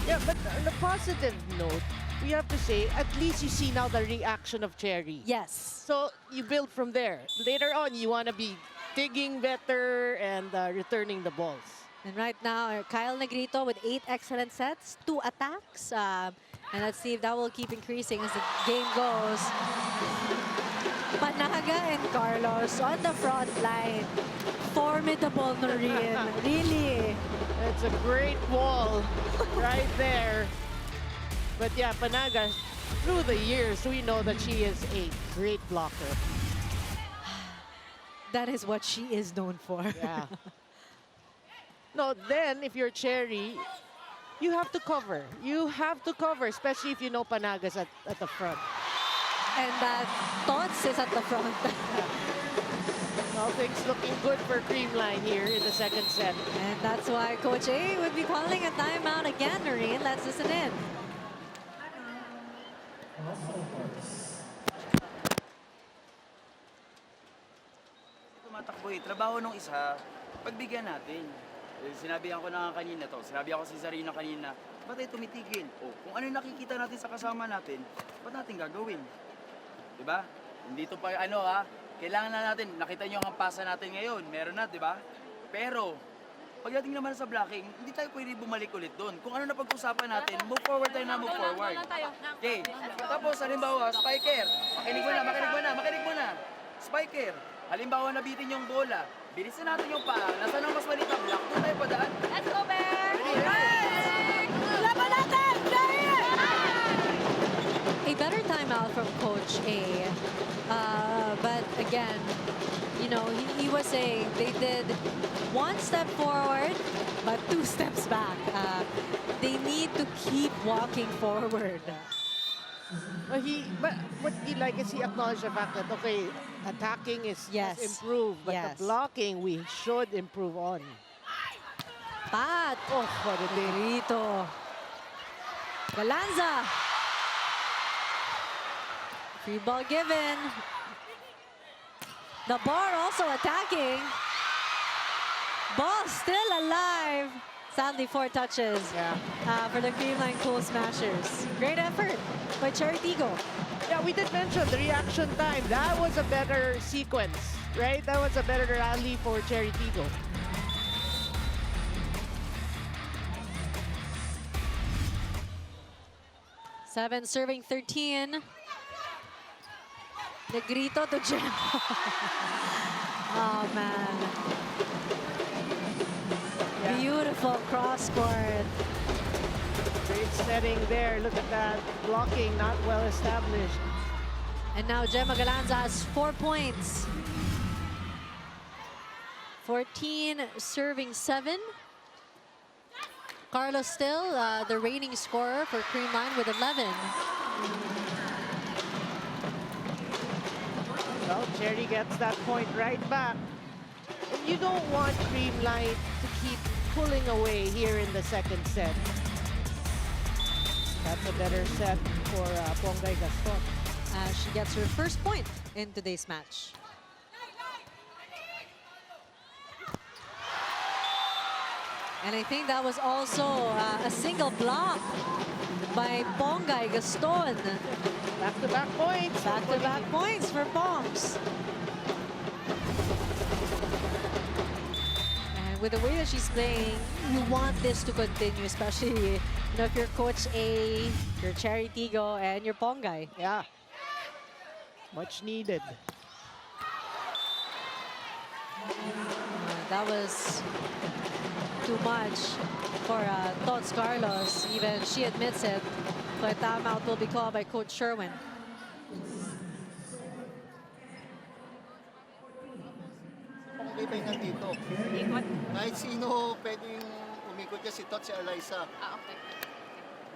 Yeah, but on a positive note, we have to say, at least you see now the reaction of Chery. Yes. So you build from there. Later on, you want to be digging better and returning the balls. And right now, Kyle Negrito with 8 excellent sets, 2 attacks. And let's see if that will keep increasing as the game goes. Panaga and Carlos on the front line. Formidable, Noreen. Really. It's a great wall right there. But yeah, Panaga, through the years, we know that she is a great blocker. That is what she is known for. Yeah. No, then if you're Chery, you have to cover. You have to cover, especially if you know Panaga's at the front. And Tots is at the front. All things looking good for Creamline here in the second set. And that's why Coach A would be calling a timeout again, Noreen. Let's listen in. Tumatakbo eh. Trabaho nung isa, pagbigyan natin. Sinabihan ko na kanina to. Sinabi ako si Zarina kanina, ba't tayo tumitigil? O, kung ano yung nakikita natin sa kasama natin, ba't natin gagawin? Diba? Hindi to pa, kailangan na natin, nakita nyo ang pasa natin ngayon, meron na, diba? Pero, pagdating naman sa blocking, hindi tayo pwede bumalik ulit doon. Kung ano na pag-usapan natin, move forward tayo na move forward. Okay. Tapos, halimbawa, spiker. Makinig mo na. Spiker. Halimbawa, nabitin yung bola. Bilisan natin yung paa. Nasaan ang mas maliit na block? Doon tayo padaan. Let's go, Bear! Laban natin! A better timeout from Coach A. But again, you know, he was saying they did 1 step forward, but 2 steps back. They need to keep walking forward. But what he like is he acknowledged the fact that, okay, attacking has improved, but Yes. the blocking we should improve on. Pat! Oh, what a day. Negrito. Galanza. Free ball given. The bar also attacking. Ball still alive. Sadly, 4 touches for the Creamline Cool Smashers. Great effort by Chery Tigo. Yeah, we did mention the reaction time. That was a better sequence, right? That was a better rally for Chery Tigo. Seven serving 13. Negrito to Gem. Oh, man. Yeah. Beautiful cross court. Great setting there. Look at that. Blocking not well established. And now Gemma Galanza has 4 points. 14 serving 7. Carlos still the reigning scorer for Creamline with 11. Well, Chery gets that point right back. And you don't want Creamline to keep pulling away here in the second set. That's a better set for Ponggay Gaston. She gets her first point in today's match. And I think that was also a single block by Ponggay Gaston. Back-to-back points. Back-to-back points for Pongs. And with the way that she's playing, you want this to continue, especially if you're Coach A, you're Chery Tigo, and you're Ponggay. Yeah. Much needed. That was too much for Tots Carlos. Even she admits it. But timeout will be called by Coach Sherwin. Ponggay tayo nandito. Ikot? Kahit sino pwedeng umikot niya, si Tot, si Eliza. Okay.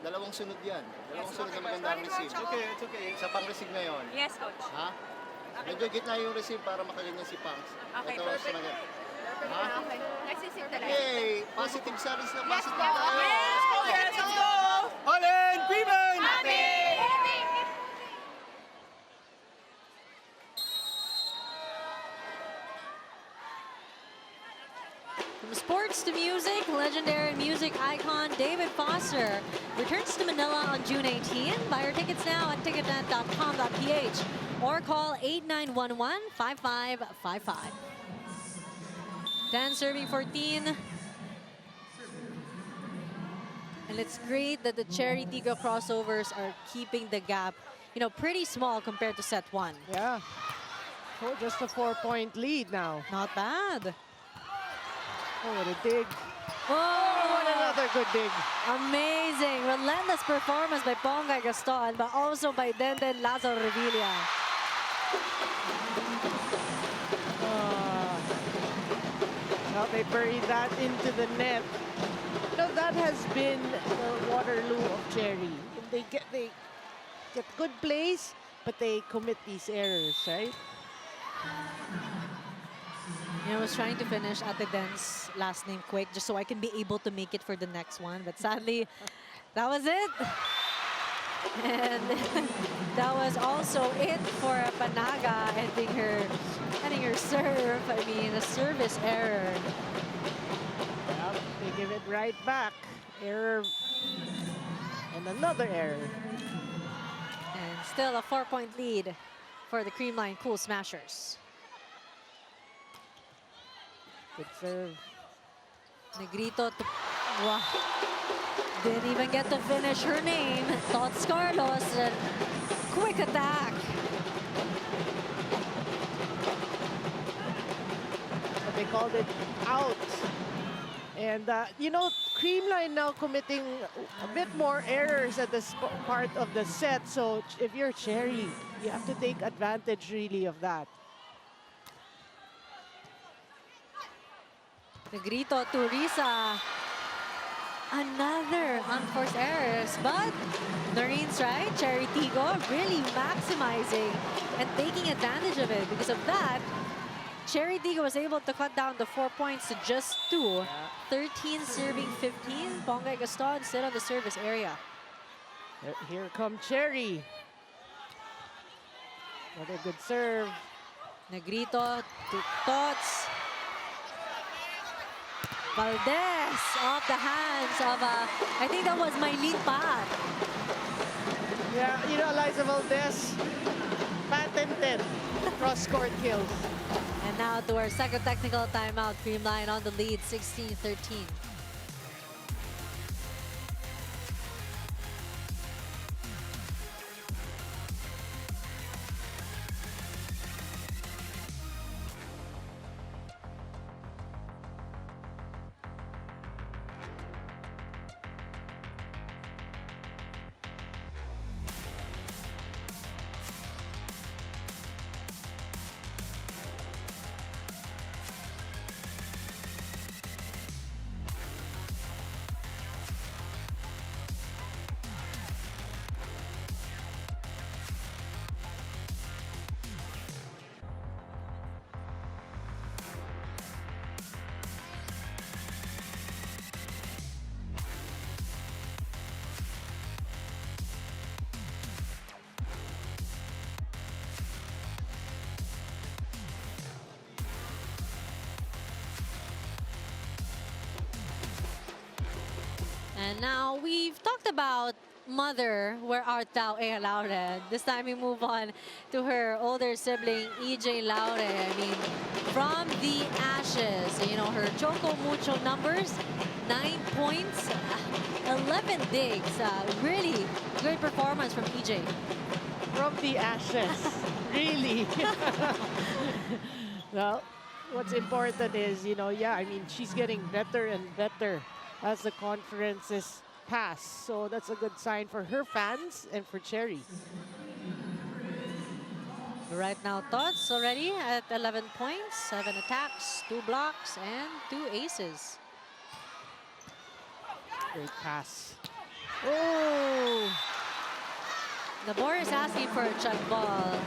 Dalawang sunod yan. Dalawang sunod na magandang receive. It's okay. Isa pang receive na yun. Yes, Coach. Ha? Medyo gitna yung receive para makaganyan si Pangs. Okay, Ito, perfect. sumagat. Ha? Okay. Nagsisip talaga. Hey! Positive service na Yes, positive. go! Yes, go! Yes, let's go! All in! Creamline! From sports to music, legendary music icon David Foster returns to Manila on June 18. Buy your tickets now at ticketnet.com.ph or call 8911-5555. 10 serving 14. And it's great that the Chery Tiggo Crossovers are keeping the gap, you know, pretty small compared to set 1. Yeah. Oh, just a 4-point lead now. Not bad. Oh, what a dig. Whoa! Oh, what another good dig. Amazing. Relentless performance by Pongay Gaston, but also by Denden Lazaro Revilla. Now they bury that into the net. You know, that has been the Waterloo of Chery. They get good plays, but they commit these errors, right? I was trying to finish Ate Den's last name quick just so I can be able to make it for the next one. But sadly, that was it. And that was also it for Panaga ending her serve. I mean, a service error. Yep, they give it right back. Error. And another error. And still a 4-point lead for the Creamline Cool Smashers. Good serve. Negrito to... Wow. Didn't even get to finish her name. Tots Carlos. And quick attack. But they called it out. And, you know, Creamline now committing a bit more errors at this part of the set. So if you're Chery, you have to take advantage really of that. Negrito to Risa. Another unforced errors, but Noreen's right. Chery Tigo really maximizing and taking advantage of it. Because of that, Chery Tigo was able to cut down the 4 points to just 2. 13 serving 15. Pongay Gaston still on the service area. Here come Chery. Another good serve. Negrito to Tots. Valdez off the hands of, I think that was Mylene Pat. Yeah, you know, Eliza Valdez, patented cross-court kills. And now to our second technical timeout. Creamline on the lead, 16-13. And now we've talked about Mother, Where Art Thou, Ea Laure. This time we move on to her older sibling, EJ Laure. I mean, from the ashes, you know, her Choco Mucho numbers, 9 points, 11 digs. Really great performance from EJ. From the ashes, really. Well, what's important is, you know, yeah, I mean, she's getting better and better as the conferences pass. So that's a good sign for her fans and for Chery. Right now, Tots already at 11 points, 7 attacks, 2 blocks, and 2 aces. Great pass. Oh! Nabor is asking for a check ball,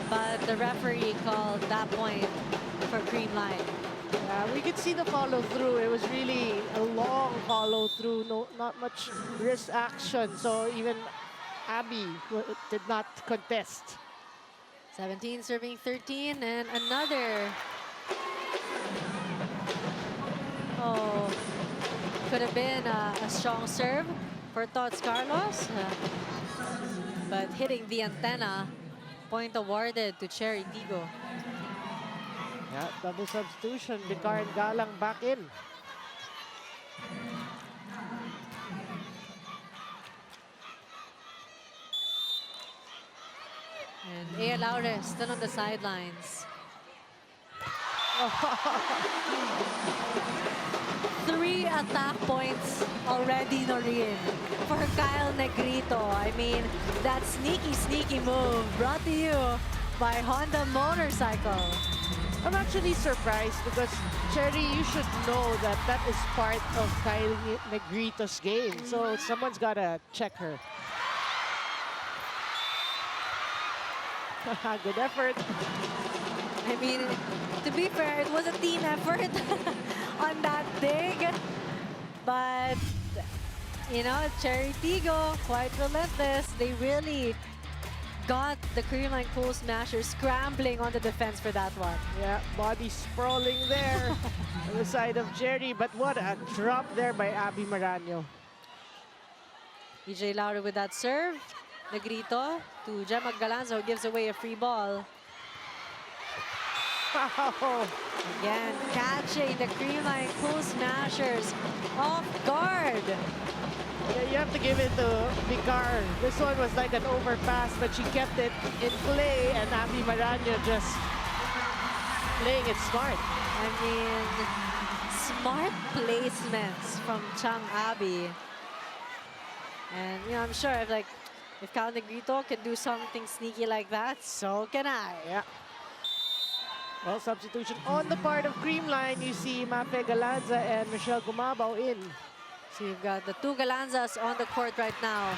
but the referee called that point for Creamline. We could see the follow through. It was really a long follow through, not much wrist action. So even Abby did not contest. 17 serving 13, and another Oh, could have been a strong serve for Tots Carlos. But hitting the antenna, point awarded to Chery Tigo. Yeah, double substitution. Vicar and Galang back in. And Ea Laure still on the sidelines. 3 attack points already, Noreen, for Kyle Negrito. I mean, that sneaky move brought to you by Honda Motorcycle. I'm actually surprised because, Chery, you should know that that is part of Kyle Negrito's game. So someone's got to check her. Good effort. I mean, to be fair, it was a team effort on that dig. But, you know, Chery Tigo, quite relentless. They really got the Creamline Cool Smashers scrambling on the defense for that one. Yeah, body sprawling there on the side of Chery. But what a drop there by Abby Marano. EJ Laure with that serve. Negrito to Gemma Galanza, who gives away a free ball. Wow. Again, catching the Creamline Cool Smashers off guard. Yeah, you have to give it to Vicar. This one was like an overpass, but she kept it in play, and Abby Marano just playing it smart. I mean, smart placements from Chang Abby. And, you know, I'm sure if Cal Negrito can do something sneaky like that, so can I. Yeah. Well, substitution on the part of Creamline. You see Mafe Galanza and Michelle Gumabao in. So you've got the 2 Galanzas on the court right now.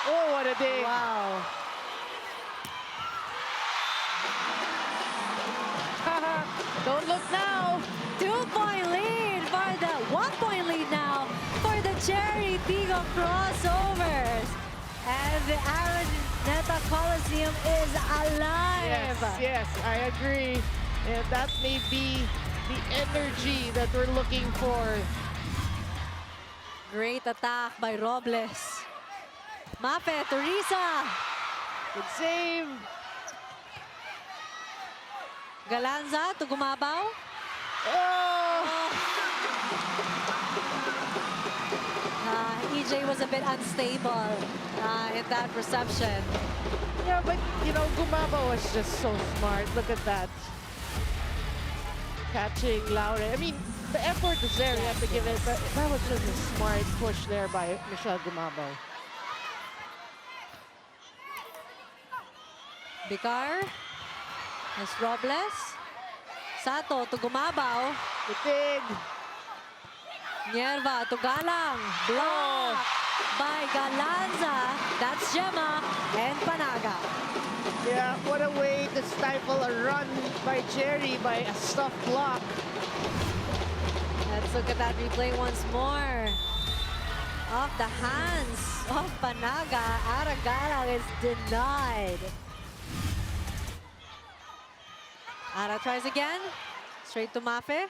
Oh, what a dig. Wow. Don't look now. 2-point lead for the 1-point lead now for the Chery Tiggo Crossovers. And the Araneta Coliseum is alive. Yes, I agree. And that may be the energy that we're looking for. Great attack by Robles. Mafe, Teresa. Good save. Galanza to Gumabao. Oh! EJ was a bit unstable in that reception. Yeah, but, you know, Gumabao was just so smart. Look at that. Catching Laure. I mean, the effort is there. You have to give it. But that was just a smart push there by Michelle Gumabao. Vicar. As Robles. Sato to Gumabao. The dig. Nierva to Galang. Block by Galanza. That's Gemma and Panaga. Yeah, what a way to stifle a run by Chery by a stuff block. Let's look at that replay once more. Off the hands of Panaga. Aragalang is denied. Ara tries again. Straight to Mafe.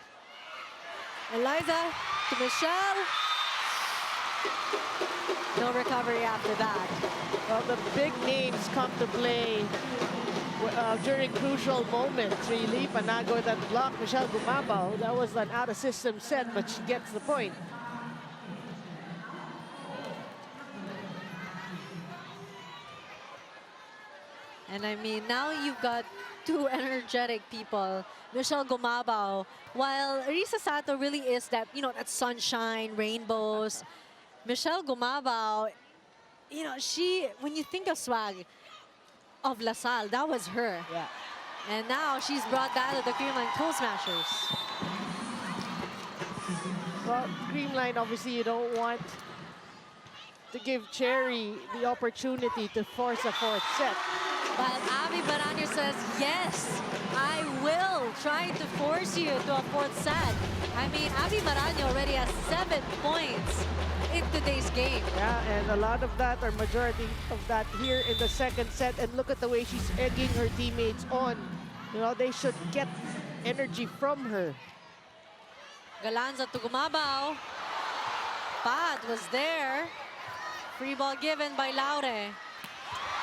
Eliza to Michelle. No recovery after that. Well, the big names come to play during crucial moments, really. Panago with that block, Michelle Gumabao. That was an out-of-system set, but she gets the point. And I mean, now you've got 2 energetic people. Michelle Gumabao, while Risa Sato really is that, you know, that sunshine, rainbows. Michelle Gumabao, you know, when you think of swag of LaSalle, that was her. Yeah. And now she's brought that to the Creamline Cool Smashers. Well, Creamline, obviously, you don't want to give Chery the opportunity to force a 4th set. But Abby Baranya says, yes, I will try to force you to a 4th set. I mean, Abby Baranya already has 7 points in today's game. Yeah, and a lot of that, or majority of that here in the 2nd set. And look at the way she's egging her teammates on. You know, they should get energy from her. Galanza to Gumabaw. Pat was there. Free ball given by Laure.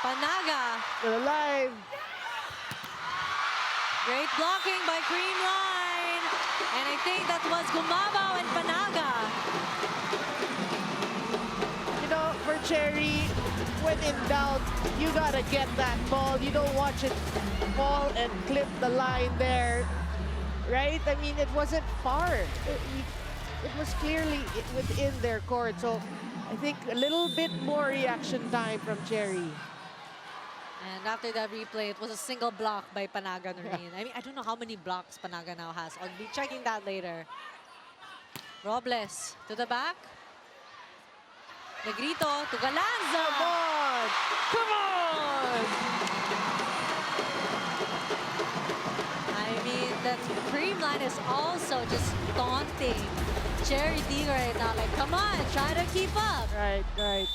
Panaga. Still alive. Great blocking by Creamline. And I think that was Gumabaw and Panaga. You know, for Chery, when in doubt, you gotta get that ball. You don't watch it fall and clip the line there, right? I mean, it wasn't far. It was clearly within their court. So I think a little bit more reaction time from Chery. And after that replay, it was a single block by Panaga Noreen. I mean, I don't know how many blocks Panaga now has. I'll be checking that later. Robles to the back. Negrito to Galanza. Come on! Come on! I mean, that Creamline is also just taunting Chery Tigo right now. Like, come on, try to keep up. Right, right.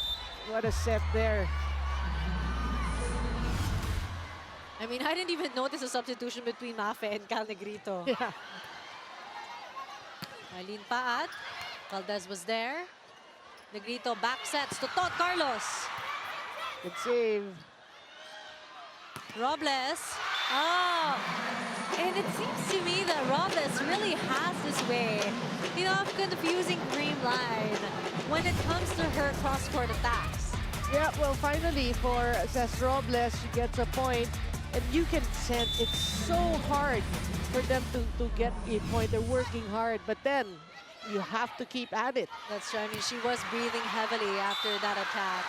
What a set there. I mean, I didn't even notice a substitution between Mafe and Cal Negrito. Yeah. Eileen Paat. Valdez was there. Negrito back sets to Tot Carlos. Good save. Robles. Oh! And it seems to me that Robles really has this way, you know, of confusing Creamline when it comes to her cross-court attacks. Yeah, well, finally for Cesc Robles, she gets a point. And you can sense it's so hard for them to get a point. They're working hard, but then you have to keep at it. That's right. I mean, she was breathing heavily after that attack.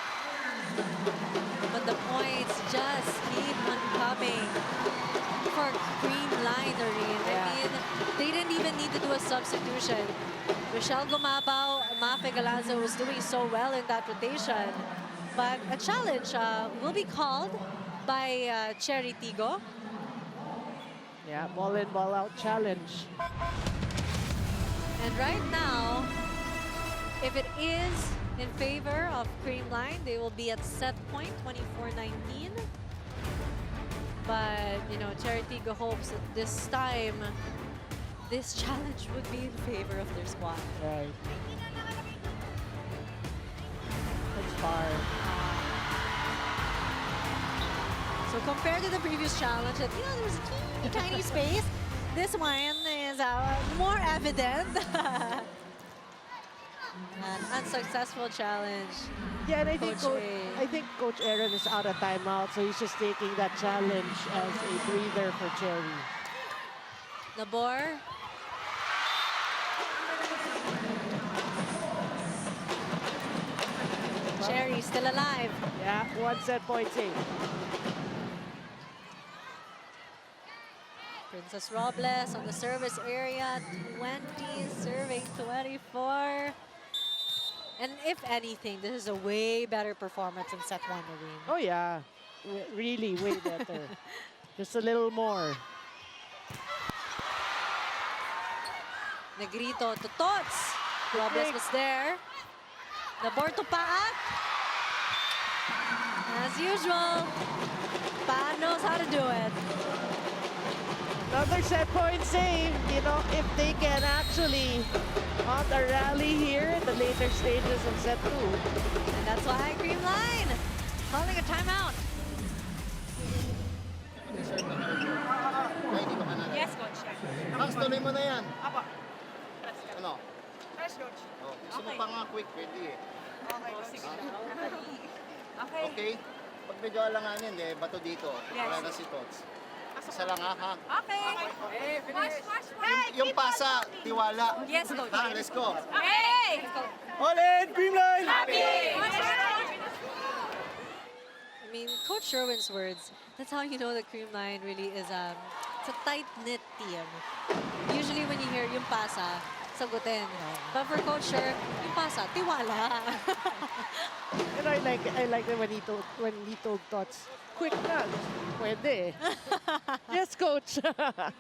But the points just keep on coming for Creamline, Noreen. I mean, they didn't even need to do a substitution. Rochelle Gumabaw, Mafe Galanza was doing so well in that rotation. But a challenge will be called by Chery Tigo. Yeah, ball in, ball out challenge. And right now, if it is in favor of Creamline, they will be at set point, 24-19. But, you know, Chery Tigo hopes that this time, this challenge would be in favor of their squad. Right. That's far. So compared to the previous challenge, that, you know, there was a teeny tiny space. This one is more evident. An unsuccessful challenge. Yeah, and I think Coach Coach Aaron is out of timeout, so he's just taking that challenge as a breather for Chery. Nabor. Chery still alive. Yeah, one set point save. Princess Robles on the service area, 20, serving 24. And if anything, this is a way better performance in set one, Noreen. Oh yeah, really way better. Just a little more. Negrito to Tots. Robles was there. Nabor to Paat. As usual, Paat knows how to do it. Another set point save. You know, if they can actually mount a rally here in the later stages of set two. And that's why Creamline calling a timeout. Ay, hindi ka mananalo. Yes, coach. Max, tuloy mo na yan. Apo. Ano? Yes, coach. Oh, gusto mo pa nga quick, pwede eh. Okay, sige. Okay. Okay? Pag medyo alanganin, bato dito. Yes. Wala na si Tots. Isa lang ha. Okay. Wash, wash, wash. Yung pasa, tiwala. Yes, coach. Ha, let's go. Hey! All in, Creamline! I mean, Coach Sherwin's words, that's how you know that Creamline really is it's a tight-knit team. Usually when you hear yung pasa, sagutin. But for Coach Sher, yung pasa, tiwala. And I like it when he told Tots, quick na. Pwede. Yes, coach. I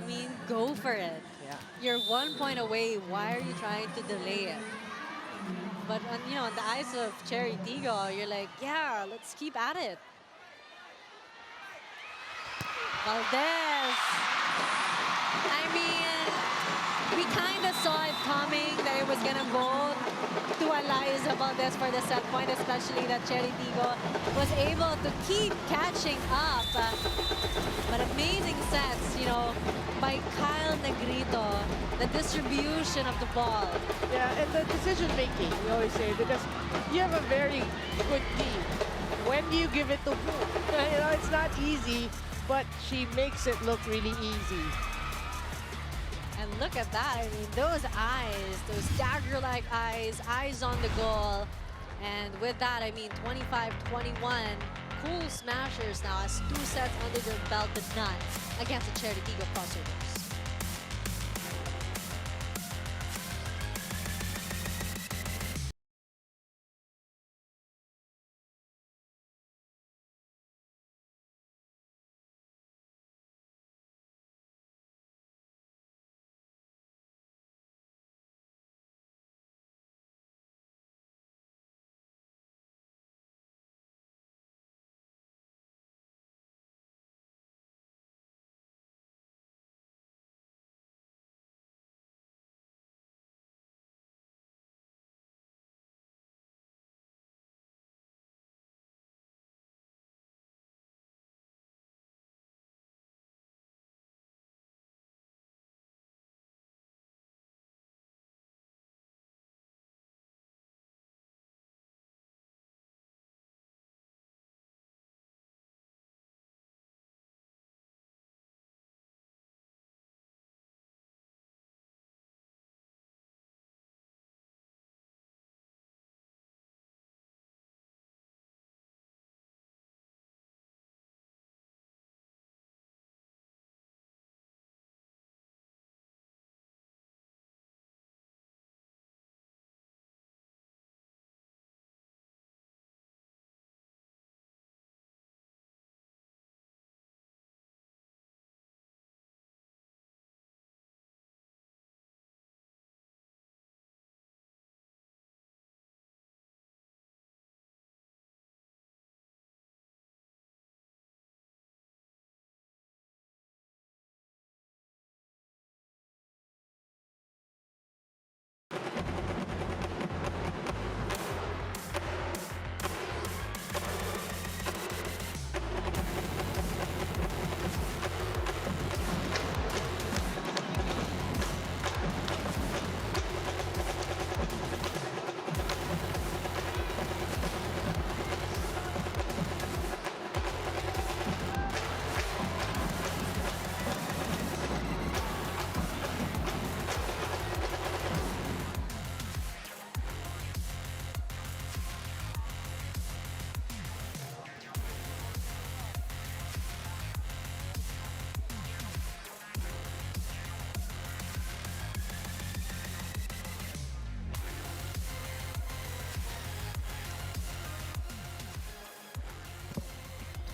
mean, go for it. Yeah. You're 1 point away. Why are you trying to delay it? But you know, in the eyes of Chery Tigo, you're like, yeah, let's keep at it. Valdez. I mean, we kind of saw it coming that it was going to go to Eliza Valdez for the set point, especially that Chery Tigo was able to keep catching up. But amazing sets, you know, by Kyle Negrito, the distribution of the ball. Yeah, and the decision making, we always say, because you have a very good team. When do you give it to who? You know, it's not easy, but she makes it look really easy. And look at that. I mean, those eyes, those dagger-like eyes on the goal. And with that, I mean, 25-21. Cool Smashers now has 2 sets under their belt, but none against the Chery Tiggo Crossovers.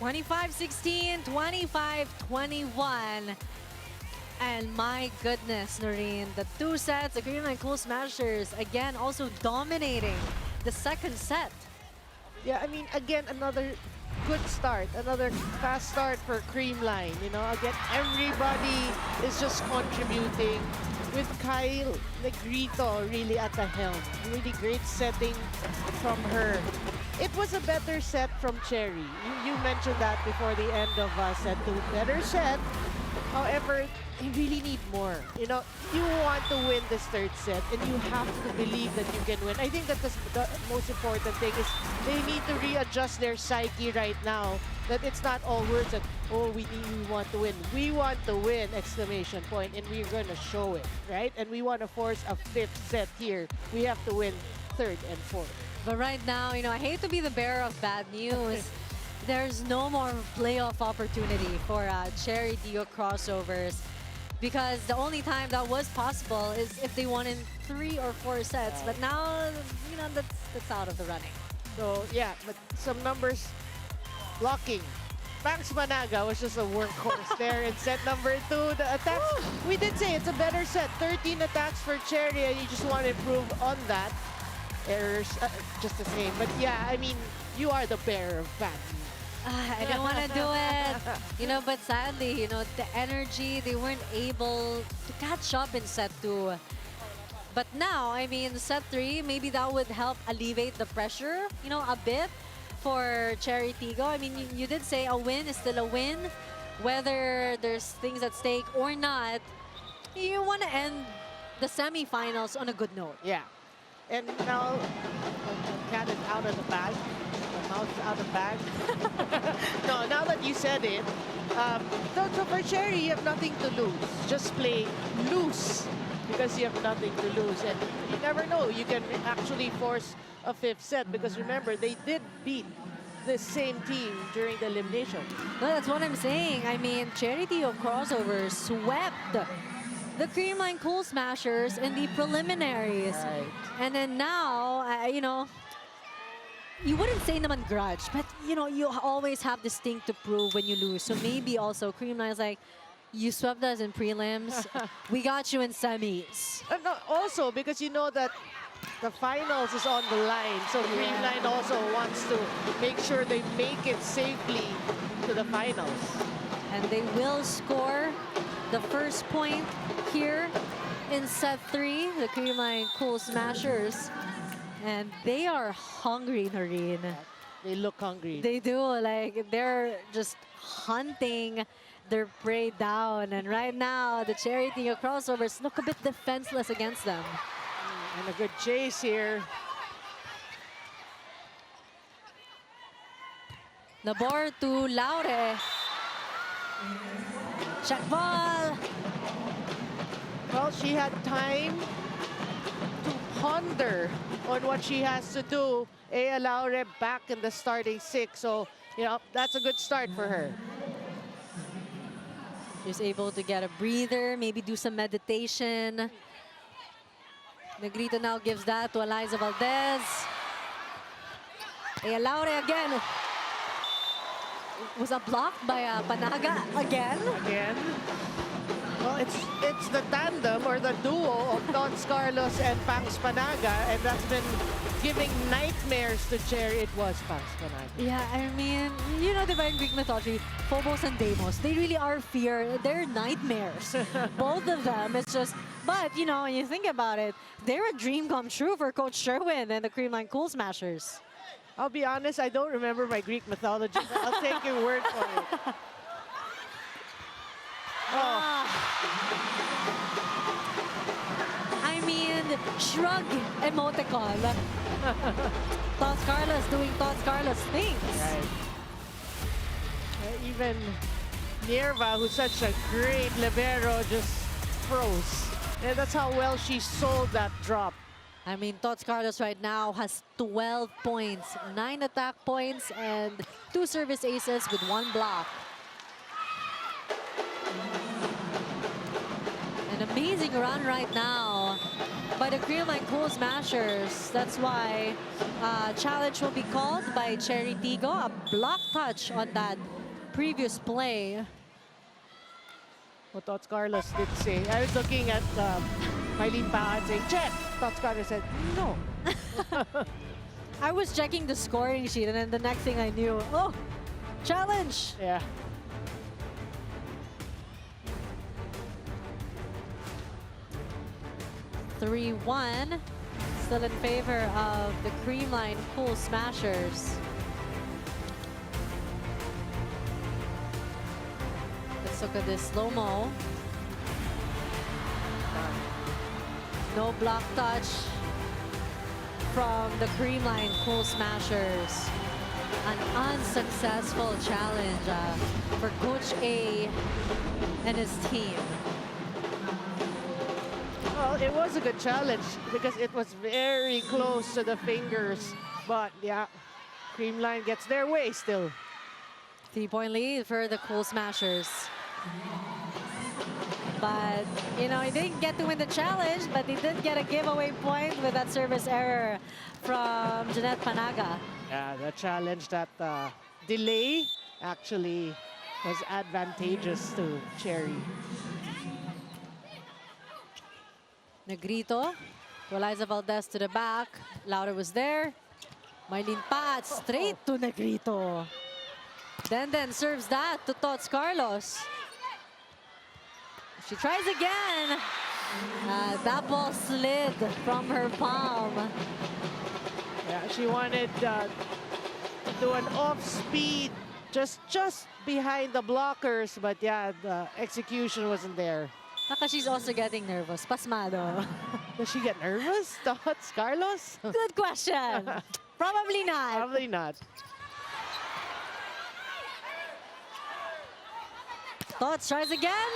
(25-16, 25-21). And my goodness, Noreen, the 2 sets, the Creamline Cool Smashers, again, also dominating the second set. Yeah, I mean, again, another good start, another fast start for Creamline. You know, again, everybody is just contributing with Kyle Negrito really at the helm. Really great setting from her. It was a better set from Chery. You mentioned that before the end of set 2. Better set. However, you really need more. You know, you want to win this third set and you have to believe that you can win. I think that the most important thing is they need to readjust their psyche right now. That it's not all words that, oh, we want to win. We want to win, exclamation point, and we're going to show it, right? And we want to force a 5th set here. We have to win 3rd and 4th. But right now, you know, I hate to be the bearer of bad news. There's no more playoff opportunity for Chery Tiggo Crossovers, because the only time that was possible is if they won in 3 or 4 sets. But now, you know, that's out of the running. So, yeah, but some numbers. Blocking. Max Managa was just a workhorse there in set number 2. The attacks, we did say it's a better set. 13 attacks for Chery, and you just want to improve on that. Errors, just the same. But yeah, I mean, you are the bearer of bad news. I didn't want to do it. But sadly, the energy, they weren't able to catch up in set 2. But now, I mean, set 3, maybe that would help alleviate the pressure, a bit for Chery Tigo. I mean, you did say a win is still a win. Whether there's things at stake or not, you want to end the semifinals on a good note. Yeah. And now, the cat is out of the bag. The mouse out of the bag. No, now that you said it, so for Chery, you have nothing to lose. Just play loose because you have nothing to lose. And you never know, you can actually force a 5th set because remember, they did beat the same team during the elimination. No, that's what I'm saying. I mean, Chery Tiggo Crossovers swept the Creamline Cool Smashers in the preliminaries. Right. And then now, you wouldn't say naman grudge, but you always have this thing to prove when you lose. So maybe also Creamline's like, you swept us in prelims, we got you in semis. No, also because you know that the finals is on the line, so Creamline also wants to make sure they make it safely to the finals. And they will score the first point here in set 3, the Creamline Cool Smashers. And they are hungry, Noreen. They look hungry. They do, like they're just hunting their prey down. And right now, the Chery Tiggo Crossovers look a bit defenseless against them. And a good chase here. Labor to Laure. Check ball. Well, she had time to ponder on what she has to do. Ea Laure back in the starting 6. So, that's a good start for her. She's able to get a breather, maybe do some meditation. Negrito now gives that to Eliza Valdez. Ea Laure again. Was a block by Panaga again. Well, it's the tandem or the duo of Tots Carlos and Pangs Panaga, and that's been giving nightmares to Chery. It was Pangs Panaga. Yeah, I mean, diba in Greek mythology, Phobos and Deimos, they really are fear. They're nightmares. Both of them. It's just, but when you think about it, they're a dream come true for Coach Sherwin and the Creamline Cool Smashers. I'll be honest, I don't remember my Greek mythology, but I'll take your word for it. I mean, shrug emoticon. Tots Carlos doing Tots Carlos things. Right. Even Nierva, who's such a great libero, just froze. And that's how well she sold that drop. I mean, Tots Carlos right now has 12 points, 9 attack points, and 2 service aces with 1 block. An amazing run right now by the Creamline Cool Smashers. That's why challenge will be called by Chery Tigo. A block touch on that previous play. What Tots Carlos did say. I was looking at Mylene Paan saying, check! Tots Carlos said, no. I was checking the scoring sheet, and then the next thing I knew, oh, challenge! Yeah. (3-1), still in favor of the Creamline Cool Smashers. Let's look at this slow-mo. No block touch from the Creamline Cool Smashers. An unsuccessful challenge for Coach A and his team. Well, it was a good challenge because it was very close to the fingers. But yeah, Creamline gets their way still. 3-point lead for the Cool Smashers. But, he didn't get to win the challenge, but he did get a giveaway point with that service error from Jeanette Panaga. Yeah, the challenge, that delay actually was advantageous to Chery. Negrito, Eliza Valdez to the back. Laura was there. Mylene Pat straight to Negrito. Then serves that to Tots Carlos. She tries again. That ball slid from her palm. Yeah, she wanted to do an off-speed, just behind the blockers, but yeah, the execution wasn't there. Baka she's also getting nervous. Pasmado. Does she get nervous, Tots Carlos? Good question. Probably not. Probably not. Tots tries again.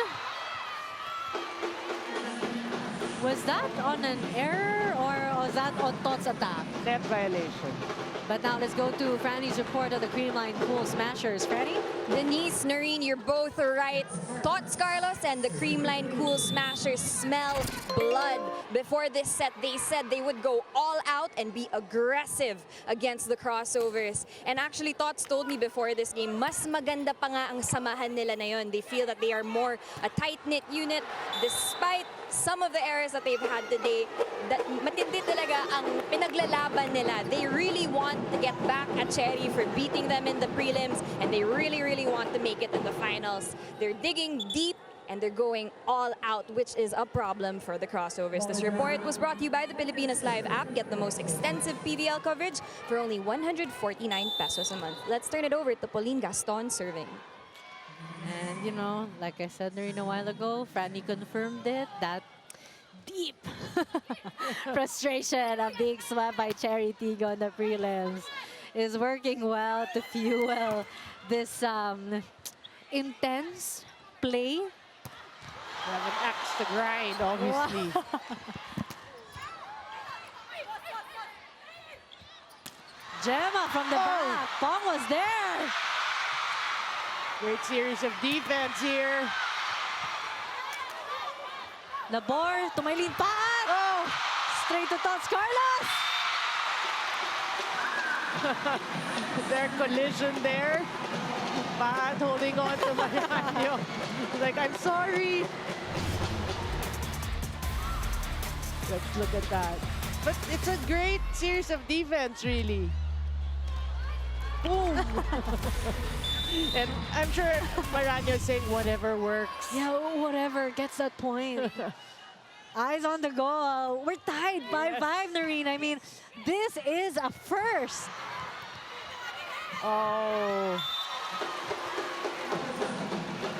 Was that on an error or was that on Tots' attack? Net violation. But now let's go to Franny's report of the Creamline Cool Smashers. Franny? Denise, Noreen, you're both right. Tots Carlos and the Creamline Cool Smashers smell blood. Before this set, they said they would go all out and be aggressive against the Crossovers. And actually, Tots told me before this game, mas maganda pa nga ang samahan nila na yun. They feel that they are more a tight-knit unit despite some of the errors that they've had today. That matindi talaga ang pinaglalaban nila. They really want to get back at Chery for beating them in the prelims, and they really want to make it in the finals. They're digging deep and they're going all out, which is a problem for the Crossovers. This report was brought to you by the Pilipinas Live app. Get the most extensive PVL coverage for only 149 pesos a month. Let's turn it over to Pauline Gaston serving. And, you know, like I said during a while ago, Franny confirmed it, that deep frustration of being swept by Chery Tigo in the prelims is working well to fuel this intense play. We have an axe to grind, obviously. Gemma from the back. Pong was there. Great series of defense here. Labor, tumaylin paat. Oh! Straight to Tots Carlos. Their collision there. Paat holding on to Mariano. Like, I'm sorry. Let's look at that. But it's a great series of defense, really. Boom! And I'm sure Mariano is saying whatever works. Yeah, whatever, gets that point. Eyes on the goal. We're tied 5-5, Noreen. I mean, this is a first. Oh.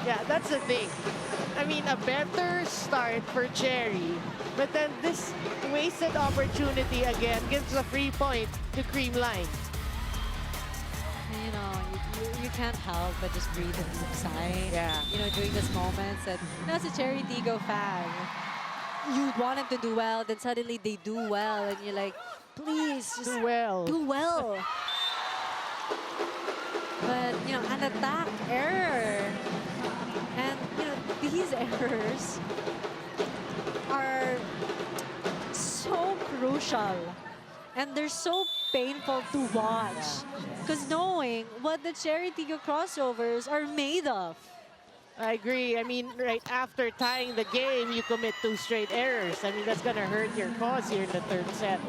Yeah, that's the thing. I mean, a better start for Chery, but then this wasted opportunity again gives a free point to Creamline. You know, you can't help but just breathe and sigh. Yeah. You know, during these moments that, you know, as a Chery Tigo fan, you want them to do well, then suddenly they do well, and you're like, please, just Do well. do well. But, you know, an attack error. And, you know, these errors are so crucial. And they're so painful to watch. Because knowing what the Chery Tiggo Crossovers are made of. I agree. I mean, right after tying the game, you commit 2 straight errors. I mean, that's going to hurt your cause here in the 3rd set.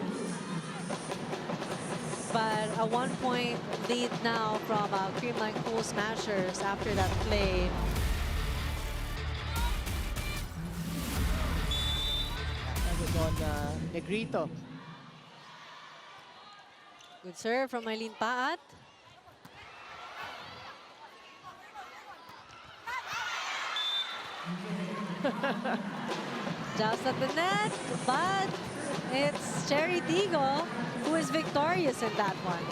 But a 1-point lead now from Creamline Cool Smashers after that play. That was on Negrito. Good serve from Eileen Paat. Just at the net, but it's Chery Tigo who is victorious in that one.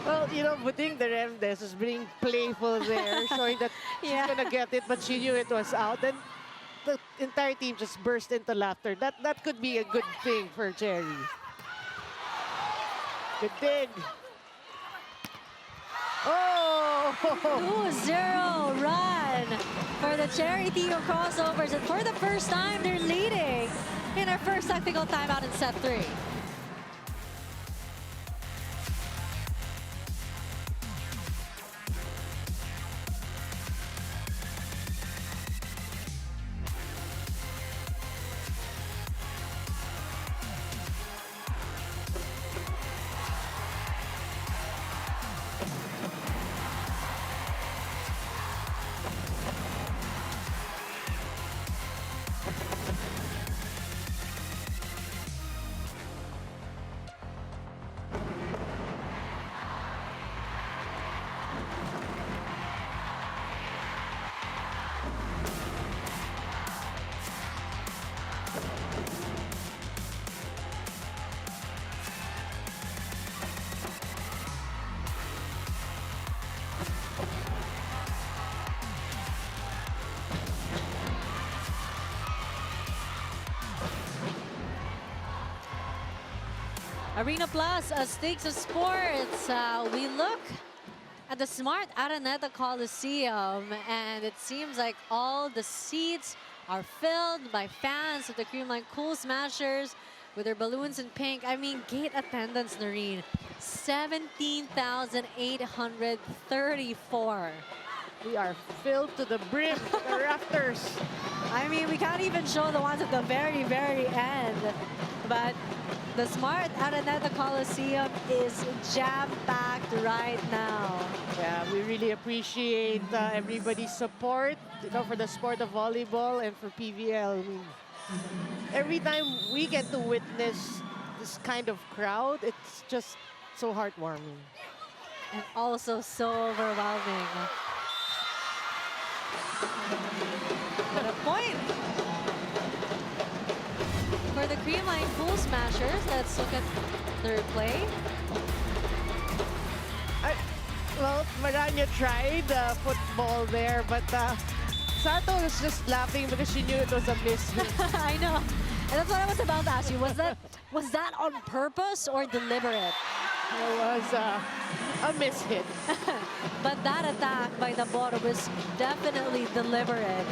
Well, you know, Buding de Remdes is being playful there, showing that Yeah. she's gonna get it, but she knew it was out. And the entire team just burst into laughter. That could be a good thing for Chery. Good dig. Oh! 2-0 run for the Chery Tigo Crossovers. And for the first time, they're leading in our first technical timeout in set 3. Arena Plus, Stakes of Sports. We look at the Smart Araneta Coliseum, and it seems like all the seats are filled by fans of the Creamline Cool Smashers with their balloons in pink. I mean, gate attendance, Noreen, 17,834. We are filled to the brim, to the rafters. I mean, we can't even show the ones at the very, very end. But the Smart Araneta Coliseum is jam-packed right now. Yeah, we really appreciate everybody's support, for the sport of volleyball and for PVL. I mean, every time we get to witness this kind of crowd, it's just so heartwarming. And also so overwhelming. But a point for the Creamline Cool Smashers. Let's look at their play. Well, Maranya tried football there, but Sato was just laughing because she knew it was a miss. I know. And that's what I was about to ask you. Was that on purpose or deliberate? It was a miss hit. But that attack by the ball was definitely deliberate.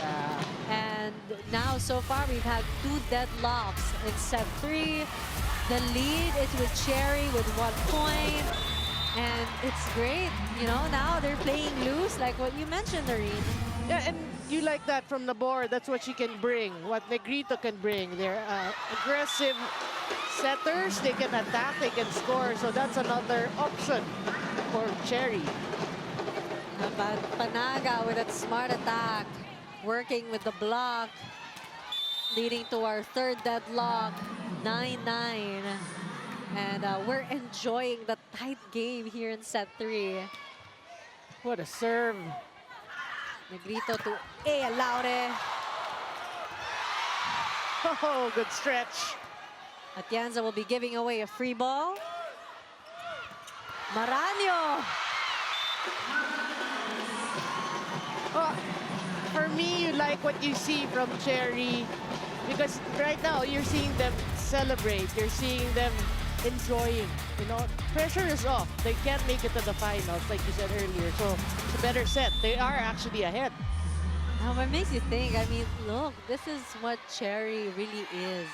And now, so far, we've had 2 deadlocks in set 3. The lead is with Chery with 1 point. And it's great. You know, now they're playing loose, like what you mentioned, Noreen. Yeah, and you like that from the board. That's what she can bring, what Negrito can bring. They're aggressive setters. They can attack, they can score. So that's another option for Chery. But Panaga with that smart attack, working with the block, leading to our 3rd deadlock, 9-9. And we're enjoying the tight game here in set 3. What a serve. Negrito to Ea Laure. Oh, good stretch. Atienza will be giving away a free ball. Maranyo. Oh, for me, you like what you see from Chery because right now you're seeing them celebrate. You're seeing them enjoying. You know, pressure is off. They can't make it to the finals, like you said earlier. So it's a better set. They are actually ahead. Now, what makes you think? I mean, look, this is what Chery really is.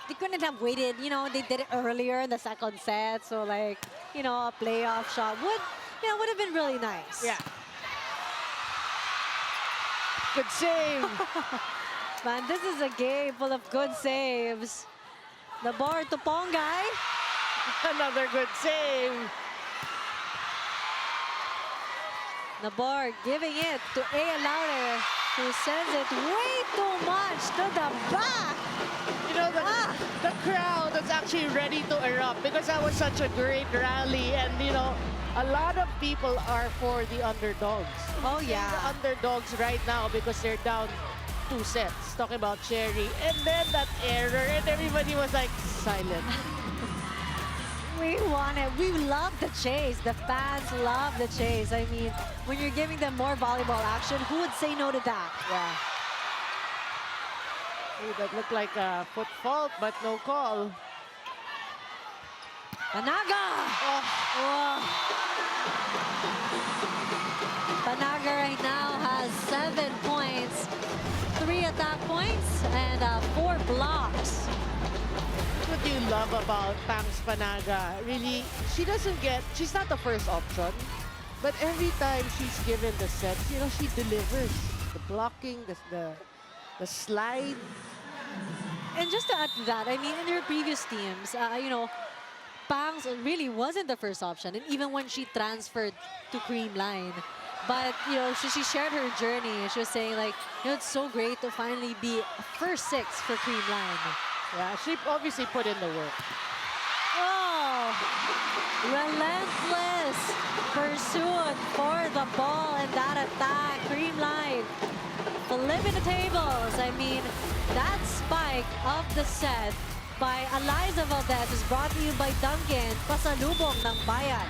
They couldn't have waited. You know, they did it earlier in the 2nd set. So, like, you know, a playoff shot would have been really nice. Yeah. Good save. Man, this is a game full of good saves. The board to Pongay. Another good save. The board giving it to Ea Laure, who sends it way too much to the back. You know, the crowd was actually ready to erupt because that was such a great rally. And, you know, a lot of people are for the underdogs. Oh, yeah. The underdogs right now because they're down 2 sets. Talking about Chery. And then that error, and everybody was like silent. We want it. We love the chase. The fans love the chase. I mean, when you're giving them more volleyball action, who would say no to that? Yeah. Ooh, that looked like a foot fault, but no call. Panaga! Oh. Panaga right now has 7 points, 3 attack points, and 4 blocks. What do you love about Pangs Panaga? Really, she's not the first option, but every time she's given the set, you know, she delivers. The blocking, the slide. And just to add to that, I mean, in her previous teams, you know, Pangs really wasn't the first option, and even when she transferred to Creamline. But, you know, she shared her journey. She was saying, like, you know, it's so great to finally be first 6 for Creamline. Yeah, she obviously put in the work. Oh, relentless pursuit for the ball and that attack. Creamline flipping the tables. I mean, that spike of the set by Eliza Valdez is brought to you by Duncan, pasalubong ng bayan.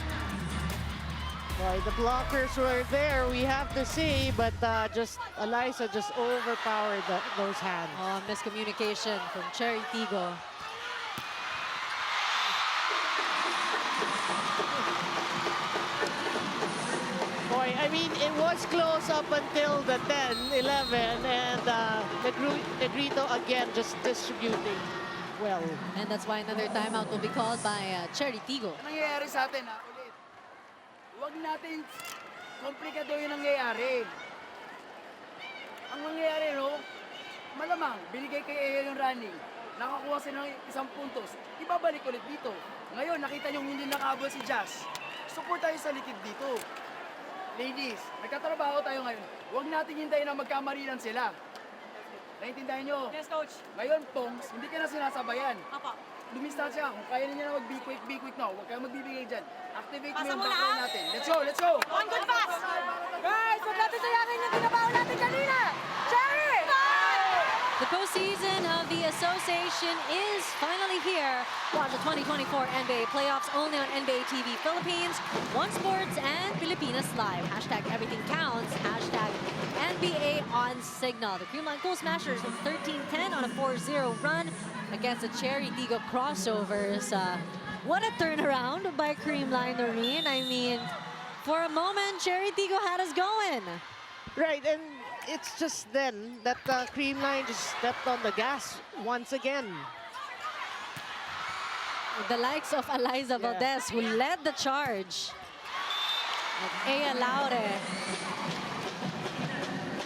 Boy, the blockers were there, we have to say, but just Eliza just overpowered those hands. Oh, miscommunication from Chery Tigo. mean, it was close up until the 10, 11, and Negrito again just distributing well. And that's why another timeout will be called by Chery Tigo. Ang nangyayari sa atin, ulit. Huwag natin komplikado yung nangyayari. Ang nangyayari, no? Malamang, binigay kay Ea yung running. Nakakuha sila ng isang puntos. Ibabalik ulit dito. Ngayon, nakita nyo hindi nakahabol si Jazz. Support tayo sa likid dito. Ladies, nagkatrabaho tayo ngayon. Huwag natin hintayin na magkamarinan sila. Naintindihan nyo? Yes, coach. Ngayon, Pongs, hindi ka na sinasabayan. Apa. Dumistansya, kung kaya ninyo na mag-be quick na, huwag kayong magbibigay dyan. Activate Pasa mo yung mo na, backline ah. natin. Let's go, let's go! One good pass. Guys, huwag natin sayangin yung ginabaho natin kanina. Chery! The postseason of the association is finally here. Watch the 2024 NBA playoffs only on NBA TV Philippines, One Sports, and Pilipinas Live. Hashtag everything counts. Hashtag NBA on Signal. The Creamline Cool Smashers with 13-10 on a 4-0 run against the Chery Tiggo Crossovers. What a turnaround by Creamline, Noreen. I mean, for a moment, Chery Tiggo had us going. Right, and it's just then that Creamline just stepped on the gas once again. The likes of Eliza Valdez, who led the charge. And Ea Laure.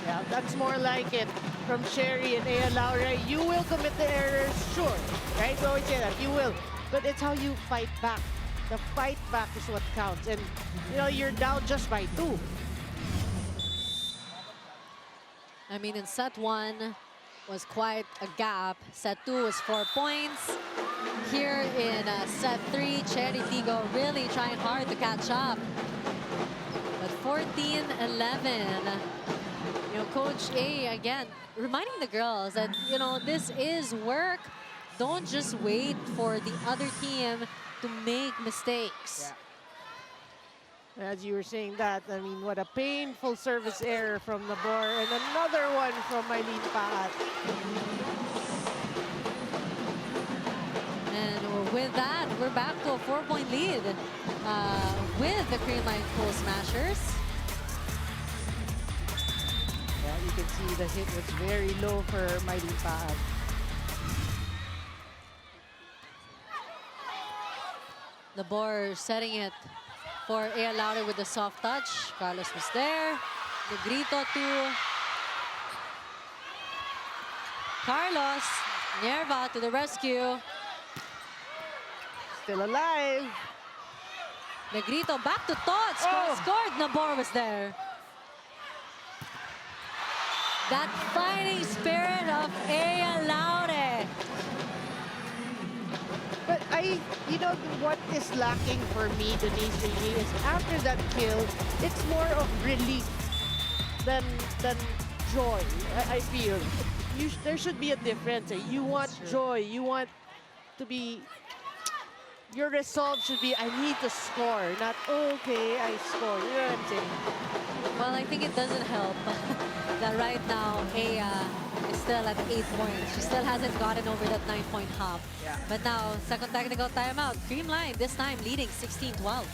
Yeah, that's more like it from Chery and Ea Laure. You will commit the errors, sure, right? We always say that, you will. But it's how you fight back. The fight back is what counts. And, you know, you're down just by 2. I mean, in set 1 was quite a gap. Set 2 was 4 points. Here in set 3, Chery Tigo really trying hard to catch up. But 14-11. You know, Coach A, again, reminding the girls that, you know, this is work. Don't just wait for the other team to make mistakes. Yeah. As you were saying that, I mean, what a painful service error from the Nabor, and another one from Mylene Paat. And with that, we're back to a 4-point lead with the Creamline Cool Smashers. Yeah, you can see the hit was very low for Mylene Paat. Nabor setting it for Ea Laure with the soft touch. Carlos was there. Negrito to Carlos. Nierva to the rescue. Still alive. Negrito back to Tots. Oh. Scored. Nabor was there. That fighting spirit of Ea Laure. But you know, what is lacking for me, Denise, really, is after that kill, it's more of relief than joy. I feel there should be a difference. You want joy. You want to be. Your resolve should be, I need to score, not okay, I score. You know what I'm saying? Well, I think it doesn't help that right now Ea is still at 8 points. She still hasn't gotten over that 9-point hump. Yeah. But now, second technical timeout. Creamline this time leading 16-12.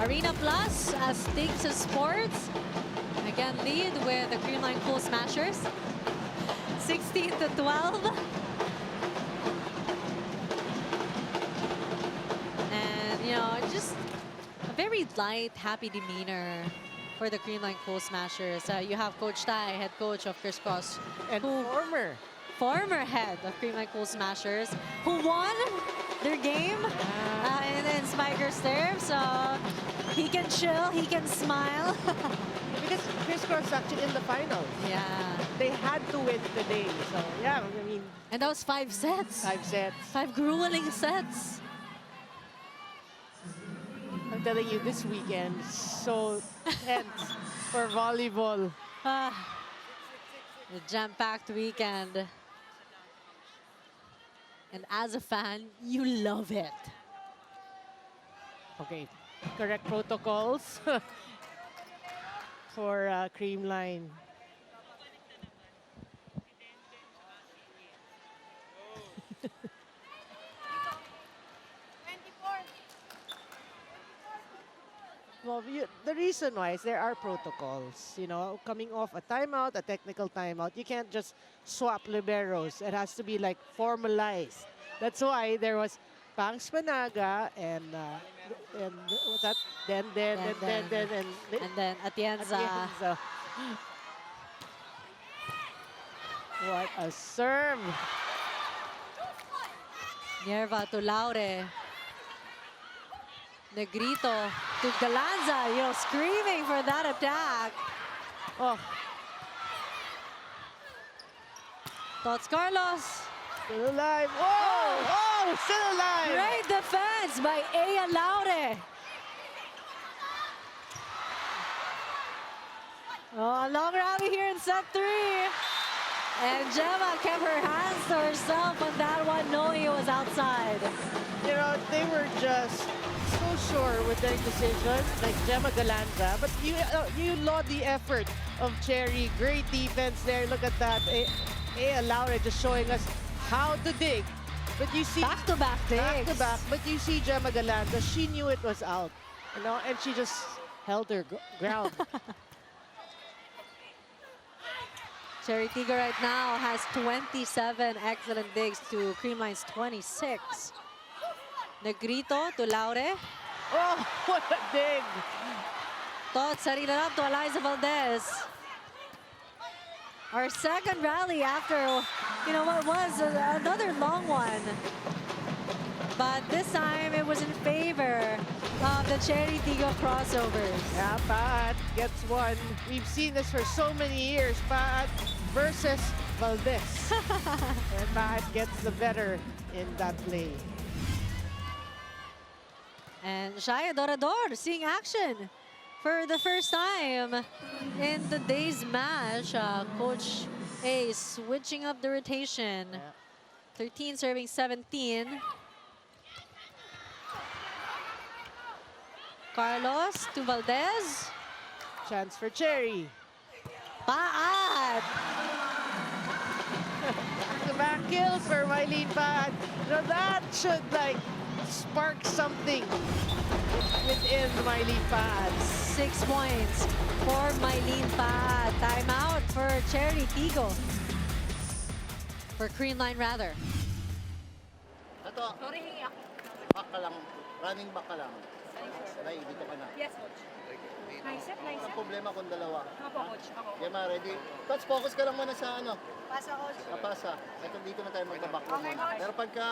Arena Plus as Stakes Sports again lead with the Creamline Cool Smashers 16-12. And you know, just a very light, happy demeanor for the Creamline Cool Smashers. You have Coach Tai, head coach of Chris Cross, And who former former head of Creamline Cool Smashers, who won their game in Spiker's terms. So he can chill, he can smile. Because Chris Cross actually in the finals. Yeah. They had to win today. So, yeah, I mean, And that was 5 sets. 5 sets. 5 grueling sets. I'm telling you, this weekend is so tense for volleyball. The jam-packed weekend. And as a fan, you love it. Okay, correct protocols for Creamline. Well, the reason why is there are protocols. You know, coming off a timeout, a technical timeout, you can't just swap liberos. It has to be like formalized. That's why there was Pangs Panaga and what's that? Then And then Atienza. Atienza. What a serve! Nierva to Laure. Negrito to Galanza, you know, screaming for that attack. Oh, Tots Carlos. still alive! Whoa! Oh, still alive! Great defense by Aya Laure. Oh, long rally here in set 3. And Gemma kept her hands to herself on that one, knowing it was outside. You know, they were just so sure with their decision, like Gemma Galanza. But you laud the effort of Chery. Great defense there. Look at that. Laura just showing us how to dig. But you see Back-to-back digs. back-to-back. But you see Gemma Galanza, she knew it was out. You know, and she just held her ground. Chery Tigo right now has 27 excellent digs to Creamline's 26. Negrito to Laure. Oh, what a dig! Tots setting it up to Eliza Valdez. Our second rally after, you know, what was another long one. But this time it was in favor of the Chery Tiggo Crossovers. Yeah, Pat gets one. We've seen this for so many years. Pat versus Valdez. And Pat gets the better in that play. And Shaya Dorador seeing action for the first time in today's match. Coach A is switching up the rotation. Yeah. 13 serving 17. Carlos to Valdez. Chance for Chery. Paat! The back kill for Mylene Pat. Now that should like spark something within Mylene Pat. 6 points for Mylene Pat. Timeout for Chery Tigo. For Creamline rather. Ito, back ka lang, running back ka lang. Nay, dito ka na. Yes, coach. Nice set, nice Ang set. problema kung dalawa. Ako, coach. Ako. Kaya ready? Coach, focus ka lang muna sa ano, Pasa, coach. kapasa. Ito dito na tayo magbaback Okay, muna. coach. Pero pagka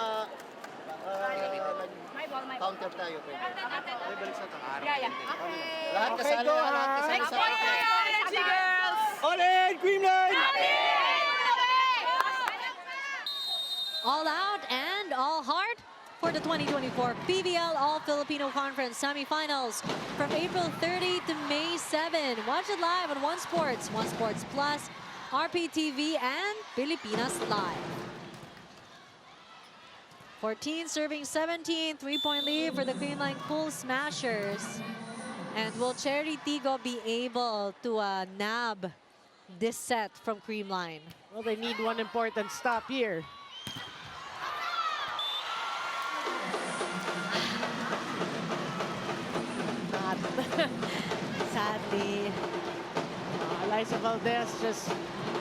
My ball, my ball. counter tayo, pwede. Ay, balik sa tayo. Yeah, yeah. Okay. Lahat Okay, kasali, go, lahat ha? kasali sa akin. Energy, girls! All in, Creamline! All out and all heart for the 2024 PVL All-Filipino Conference Semifinals from April 30 to May 7. Watch it live on One Sports Plus, RPTV, and Pilipinas Live. 14 serving 17, 3-point lead for the Creamline Cool Smashers. And will Chery Tigo be able to nab this set from Creamline? Well, they need one important stop here. Not. Sadly. Eliza Valdez just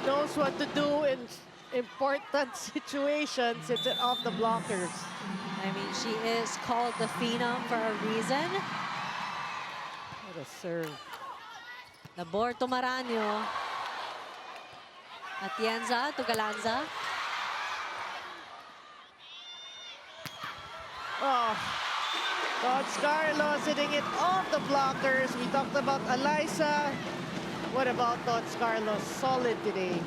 knows what to do in important situations. It's off the blockers. I mean, she is called the Phenom for a reason. What a serve. Labor to Maranyo. Atienza to Galanza. Oh, Tots Carlos hitting it off the blockers. We talked about Eliza. What about Tots Carlos? Solid today.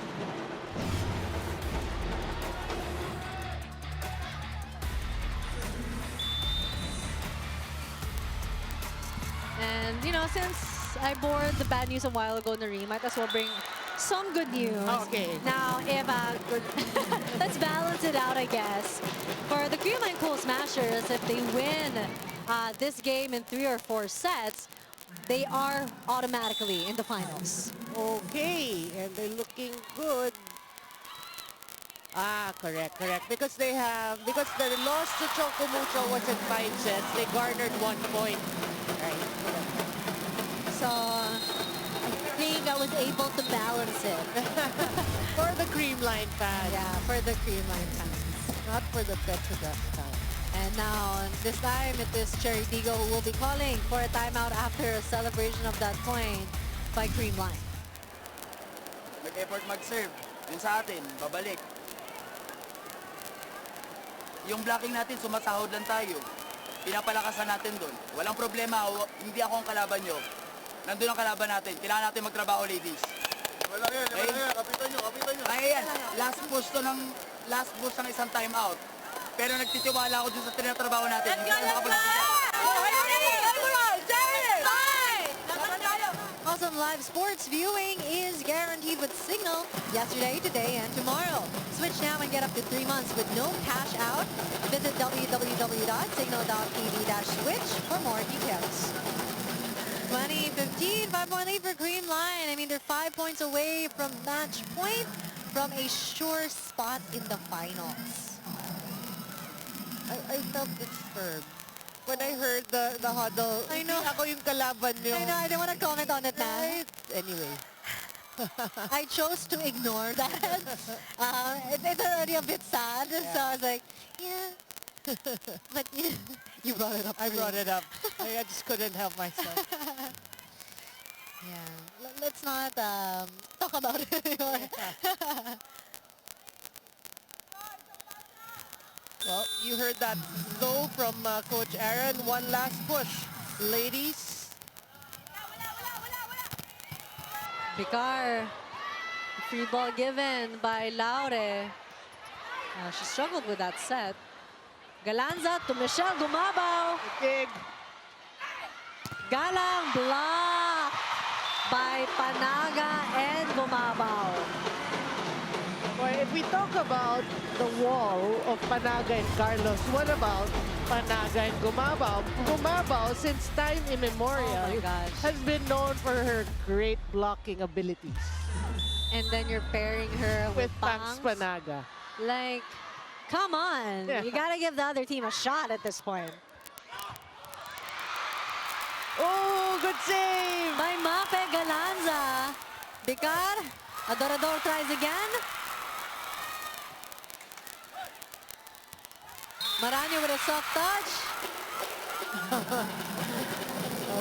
And, you know, since I bore the bad news a while ago, Nari, might as well bring some good news. Okay. Now, if let's balance it out, I guess. For the Creamline Cool Smashers, if they win this game in 3 or 4 sets, they are automatically in the finals. Okay, and they're looking good. Ah, correct. Because they loss to Chocomucho was in 5 sets. They garnered 1 point. Right. So, I think I was able to balance it. For the Creamline fans. Yeah, for the Creamline fans. Not for the Petrogas fans. And now, this time, it is Chery Tigo who will be calling for a timeout after a celebration of that point by Creamline. Nag-effort mag-serve. Yun sa atin, babalik. Yung blocking natin, sumasahod lang tayo. Pinapalakasan natin doon. Walang problema, hindi ako ang kalaban nyo. Nandun ang kalaban natin. Kailangan natin magtrabaho, ladies. Wala yan. Kapitan nyo. Kaya yan, last push ng isang timeout. Pero nagtitiwala ako dun sa tinatrabaho natin. Hindi tayo makapag-usap. Awesome live sports viewing is guaranteed with Signal yesterday, today, and tomorrow. Switch now and get up to 3 months with no cash out. Visit www.signal.tv/switch for more details. 2015, 5-point lead for Creamline. I mean, they're 5 points away from match point from a sure spot in the finals. I felt disturbed when I heard the huddle. I know. Hindi ako yung kalaban nyo. I know, I don't want to comment on it now. Right? Anyway. I chose to ignore that. It's already a bit sad, so I was like, yeah. But you brought it up. I brought it up. I just couldn't help myself. Yeah. Let's not talk about it anymore. Well, you heard that though from Coach Aaron. One last push. Ladies. Vicar, free ball given by Laure. She struggled with that set. Galanza to Michelle Gumabaw. Big. Galang block by Panaga and Gumabaw. Boy, if we talk about the wall of Panaga and Carlos, what about Panaga and Gumabaw? Gumabaw, since time immemorial, Oh my gosh. has been known for her great blocking abilities. And then you're pairing her With with Pax Pangs. Panaga. Like, come on. Yeah. You gotta give the other team a shot at this point. Oh, good save! By Mape Galanza. Vicar, Adorador tries again. Maranyo with a soft touch.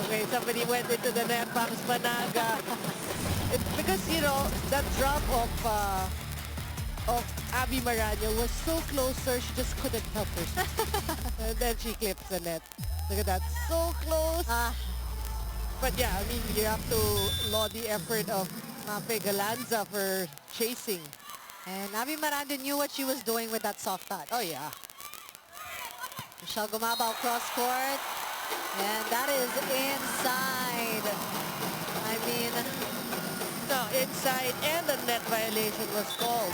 Okay, somebody went into the net, Pax Panaga. It's because, you know, that drop of Abby Maranyo was so close, sir, she just couldn't help herself. And then she clips the net. Look at that, so close. But yeah, I mean, you have to laud the effort of Mape Galanza for chasing. And Abby Marando knew what she was doing with that soft touch. Oh, yeah. Michelle Gumabaw cross court. And that is inside. I mean, No, inside, and the net violation was called.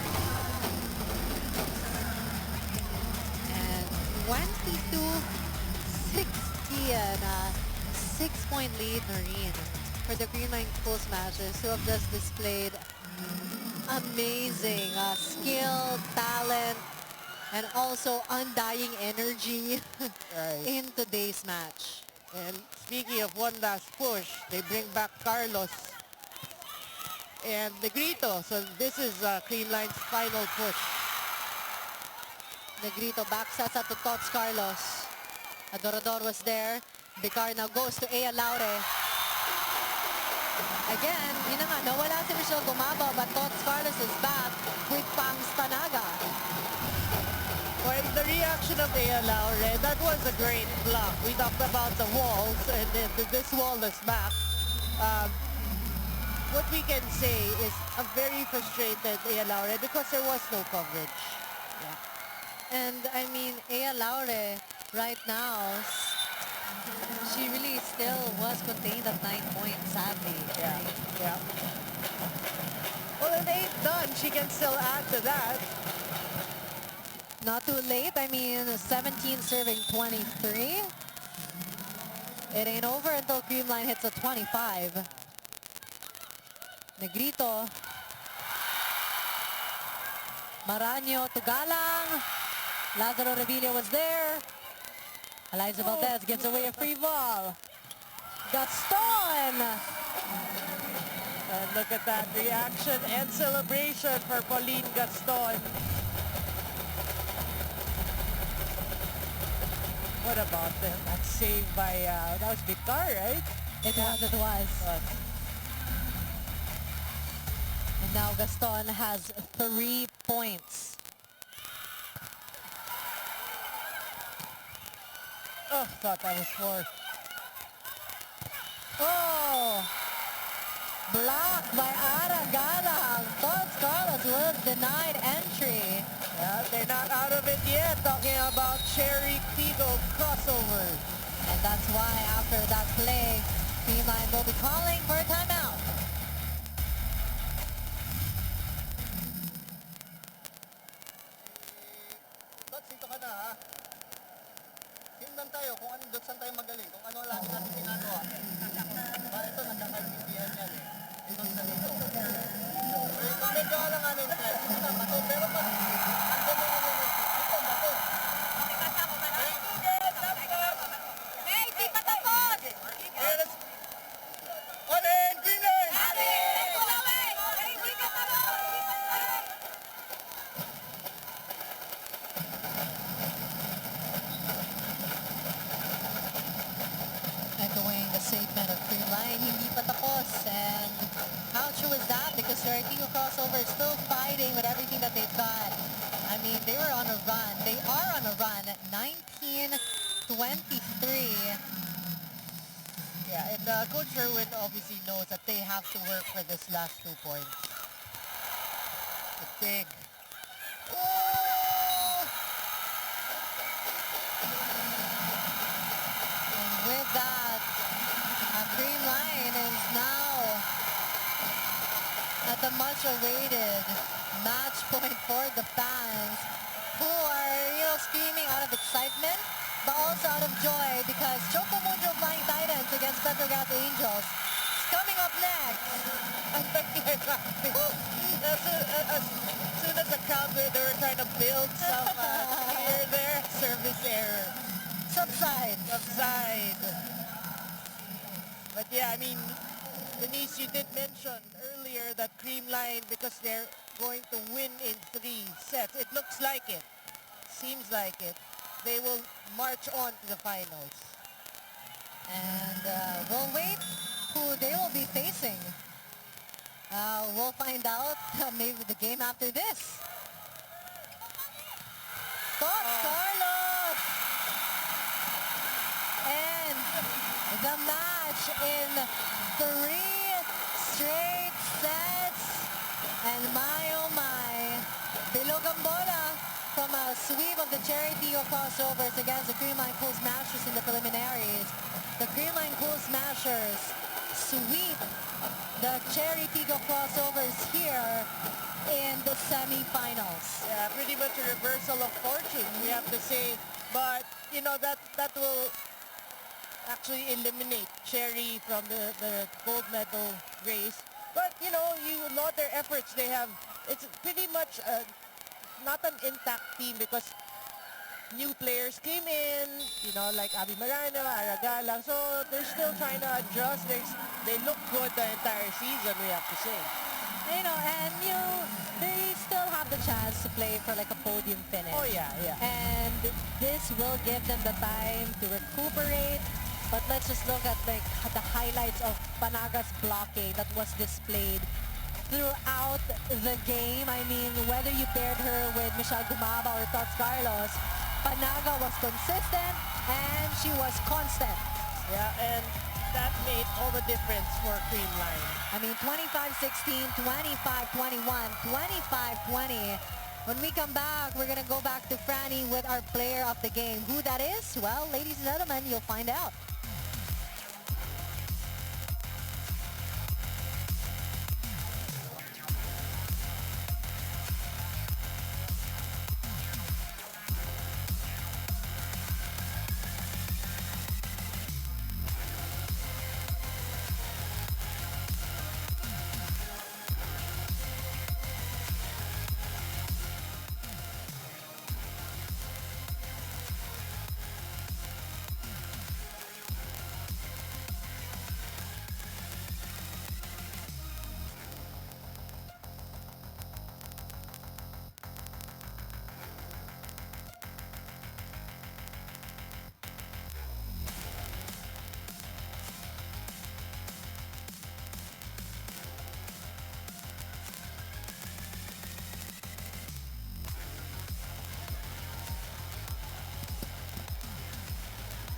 and 22-60 and a 6-point lead, Marine, for the Creamline Cool Smashers, who have just displayed amazing skill, talent, and also undying energy Right. in today's match. And speaking of one last push, they bring back Carlos and Negrito. So this is Creamline's final push. Negrito back sets up to Tots Carlos. Adorador was there. Vicar now goes to Ea Laure. Again, yun na nga, nawala si Michelle Gumabaw, but Tots Carlos is back with Pangs Panaga. Well, the reaction of Ea Laure, that was a great block. We talked about the walls, and then this wall is back. What we can say is a very frustrated Ea Laure because there was no coverage. And I mean, Ea Laure right now, she really still was contained at 9 points, sadly. Yeah. Well, it ain't done. She can still add to that. Not too late. I mean, 17 serving 23. It ain't over until Creamline hits a 25. Negrito. Maraño to Galang. Lazaro Revilla was there. Eliza Valdez gives away a free ball. Gaston! And look at that reaction and celebration for Pauline Gaston. What about that save by, that was Vicar, right? It was. And now Gaston has 3 points. Oh, thought that was 4. Oh! Blocked by Ara Galang. Tots Carlos was denied entry. Yeah, they're not out of it yet. Talking about Chery Tiggo Crossovers. And that's why after that play, Creamline will be calling for a timeout. Tots, dito ka na ha. Tingnan tayo kung ano doon saan tayo magaling, kung ano lagi natin ginagawa. Ito, nagkakaibigan yan eh. Dito sa dito. Medyo alanganin yung press. Ito na, bato. Pero pag andun yung ano yung ito, bato. Hey, di pa tapos! Okay, let's... On in, Creamline! Hindi ka tapos! Echoing the statement of Creamline, hindi pa tapos. And how true is that? Because Chery Tiggo Crossovers still fighting with everything that they've got. I mean, they were on a run. They are on a run at 19-23. Yeah, and Coach Sherwin obviously knows that they have to work for this last 2 points. It's big. Oh! And with that, Creamline is now at the much-awaited match point for the fans who are, screaming out of excitement, but also out of joy because Choco Mundo Flying Titans against Petrogras Angels is coming up next. I think they're laughing. As soon as the crowd, they were trying to build some here, there, service error. Subside. But yeah, I mean, Denise, you did mention earlier that Creamline, because they're going to win in 3 sets, it looks like it, seems like it, they will march on to the finals. And we'll wait who they will be facing. We'll find out maybe the game after this. Carlos! And the match in 3 straight sets. And my oh my, Bilogambola from a sweep of the Chery Tiggo Crossovers against the Creamline Cool Smashers in the preliminaries. The Creamline Cool Smashers sweep the Chery Tiggo Crossovers here in the semifinals. Yeah, pretty much a reversal of fortune, we have to say. But, that will actually eliminate Chery from the gold medal race. But, you laud their efforts. It's pretty much not an intact team because new players came in, like Abby Marano, Aragala. So they're still trying to adjust. They look good the entire season, we have to say. They still have the chance to play for like a podium finish. Oh yeah. And this will give them the time to recuperate. But let's just look at the highlights of Panaga's blocking that was displayed throughout the game. I mean, whether you paired her with Michelle Gumaba or Tots Carlos, Panaga was consistent and she was constant. Yeah, and that made all the difference for Creamline. I mean, 25-16, 25-21, 25-20. When we come back, we're going to go back to Franny with our player of the game. Who that is? Well, ladies and gentlemen, you'll find out.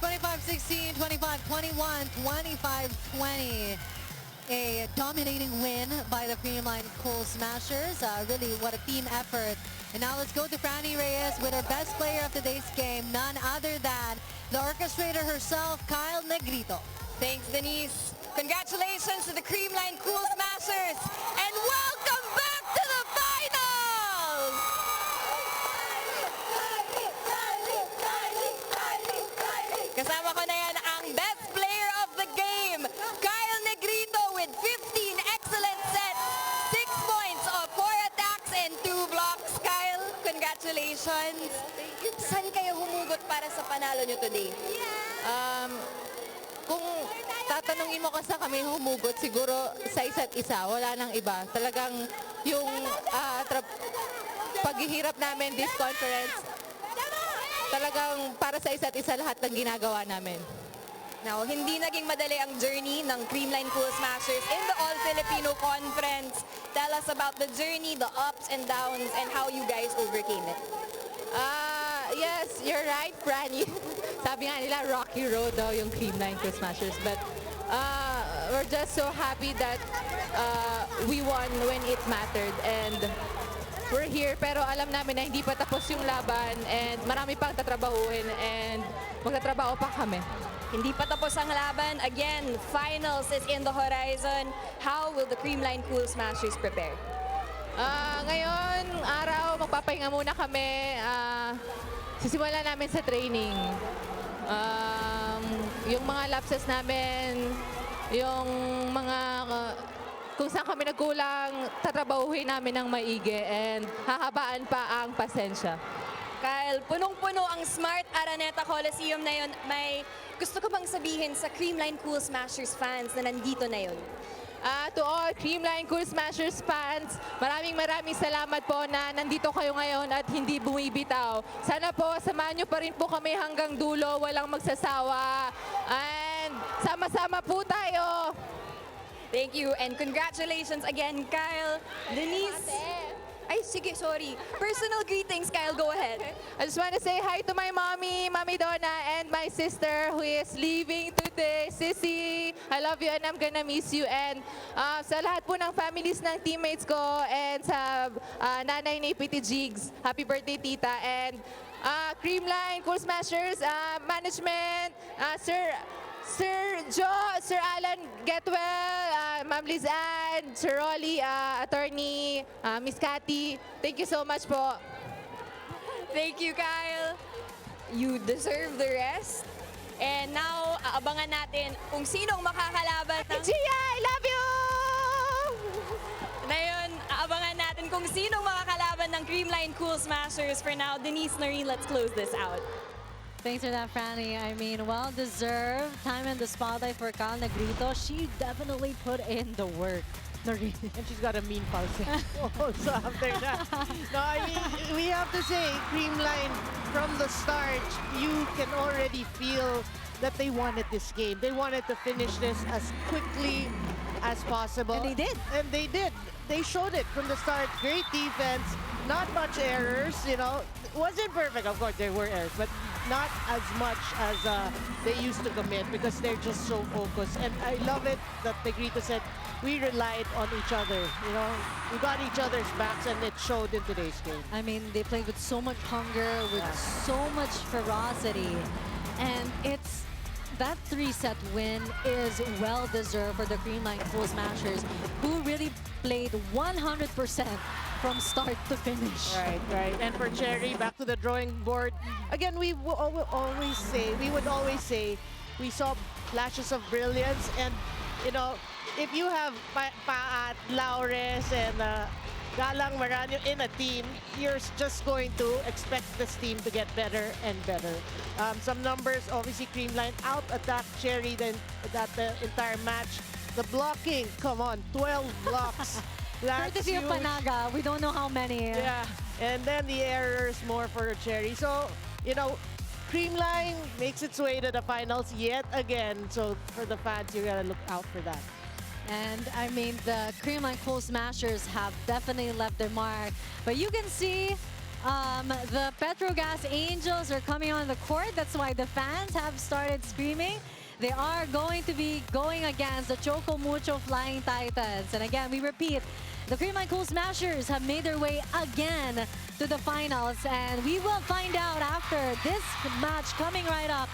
(25-16, 25-21, 25-20). A dominating win by the Creamline Cool Smashers. Really, what a team effort. And now let's go to Franny Reyes with her best player of today's game, none other than the orchestrator herself, Kyle Negrito. Thanks, Denise. Congratulations to the Creamline Cool Smashers. And welcome back to the finals! Kasama ko na yan ang best player of the game, Kyle Negrito with 15 excellent sets, 6 points of 4 attacks and 2 blocks. Kyle, congratulations. Saan kayo humugot para sa panalo nyo today? Kung tatanungin mo kasi kami humugot, siguro sa isa't isa, wala nang iba. Talagang yung paghihirap namin this conference, talagang para sa isa't isa lahat ng ginagawa namin. Now, hindi naging madali ang journey ng Creamline Cool Smashers in the All-Filipino Conference. Tell us about the journey, the ups and downs, and how you guys overcame it. Yes, you're right, Franny. Sabi nga nila, rocky road daw yung Creamline Cool Smashers. But we're just so happy that we won when it mattered. And we're here, pero alam namin na hindi pa tapos yung laban and marami pang tatrabahuin and magtatrabaho pa kami. Hindi pa tapos ang laban. Again, finals is in the horizon. How will the Creamline Cool Smashers prepare? Ngayon, araw, magpapahinga muna kami. Sisimulan namin sa training. Yung mga lapses namin, yung mga kung saan kami nagkulang, tatrabahuhin namin ng maigi and hahabaan pa ang pasensya. Kyle, punong-puno ang Smart Araneta Coliseum na yun. May gusto ka bang sabihin sa Creamline Cool Smashers fans na nandito na yun? To all Creamline Cool Smashers fans, maraming salamat po na nandito kayo ngayon at hindi bumibitaw. Sana po, samahan nyo pa rin po kami hanggang dulo, walang magsasawa. And sama-sama po tayo! Thank you and congratulations again, Kyle. Denise. Ay, sige, sorry. Personal greetings, Kyle. Go ahead. I just want to say hi to my mommy, Mami Donna, and my sister who is leaving today, Sissy. I love you and I'm gonna miss you. And sa lahat po ng families ng teammates ko and sa nanay ni Piti Jigs, happy birthday, tita. And Creamline Cool Smashers, management, Sir Joe, Sir Alan Getwell, Ma'am Liz Ann, Sir Rolly, Attorney, Miss Cathy. Thank you so much po. Thank you, Kyle. You deserve the rest. And now, aabangan natin kung sinong makakalaban ng... Gia, I love you! Ngayon, aabangan natin kung sinong makakalaban ng Creamline Cool Smashers. For now, Denise, Noreen, let's close this out. Thanks for that, Franny. I mean, well-deserved time in the spotlight for Kyle Negrito. She definitely put in the work. And she's got a mean pulse also after that. No, I mean, we have to say, Creamline, from the start, you can already feel that they wanted this game. They wanted to finish this as quickly as possible. And they did. And they did. They showed it from the start. Great defense, not much errors, you know. Wasn't perfect, of course, there were errors, but not as much as they used to commit because they're just so focused. And I love it that Negrito said we relied on each other, you know. We got each other's backs and it showed in today's game. I mean, they played with so much hunger, with so much ferocity. And it's that 3-set win is well-deserved for the Creamline Cool Smashers, who really played 100% from start to finish. Right, right. And for Chery, back to the drawing board. Again, we would always say, we saw flashes of brilliance. And, you know, if you have Paat, Laures, and Galang Maranyo in a team, you're just going to expect this team to get better and better. Some numbers, obviously, Creamline out-attacked Chery that the entire match. The blocking, come on, 12 blocks. Courtesy of Panaga, we don't know how many. Yeah, and then the errors more for Chery. So, you know, Creamline makes its way to the finals yet again. So for the fans, you gotta look out for that. And I mean, the Creamline Cool Smashers have definitely left their mark. But you can see the Petrogas Angels are coming on the court. That's why the fans have started screaming. They are going to be going against the Choco Mucho Flying Titans. And again, we repeat, the Creamline Cool Smashers have made their way again to the finals. And we will find out after this match coming right up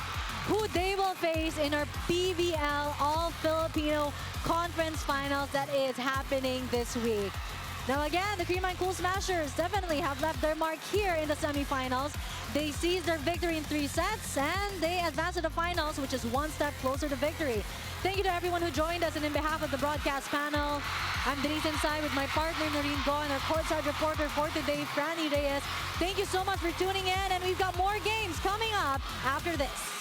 who they will face in our PVL All-Filipino Conference Finals that is happening this week. Now again, the Creamline Cool Smashers definitely have left their mark here in the semifinals. They seized their victory in 3 sets and they advance to the finals, which is one step closer to victory. Thank you to everyone who joined us, and in behalf of the broadcast panel, I'm Denise Inside with my partner Noreen Go and our courtside reporter for today, Franny Reyes. Thank you so much for tuning in, and we've got more games coming up after this.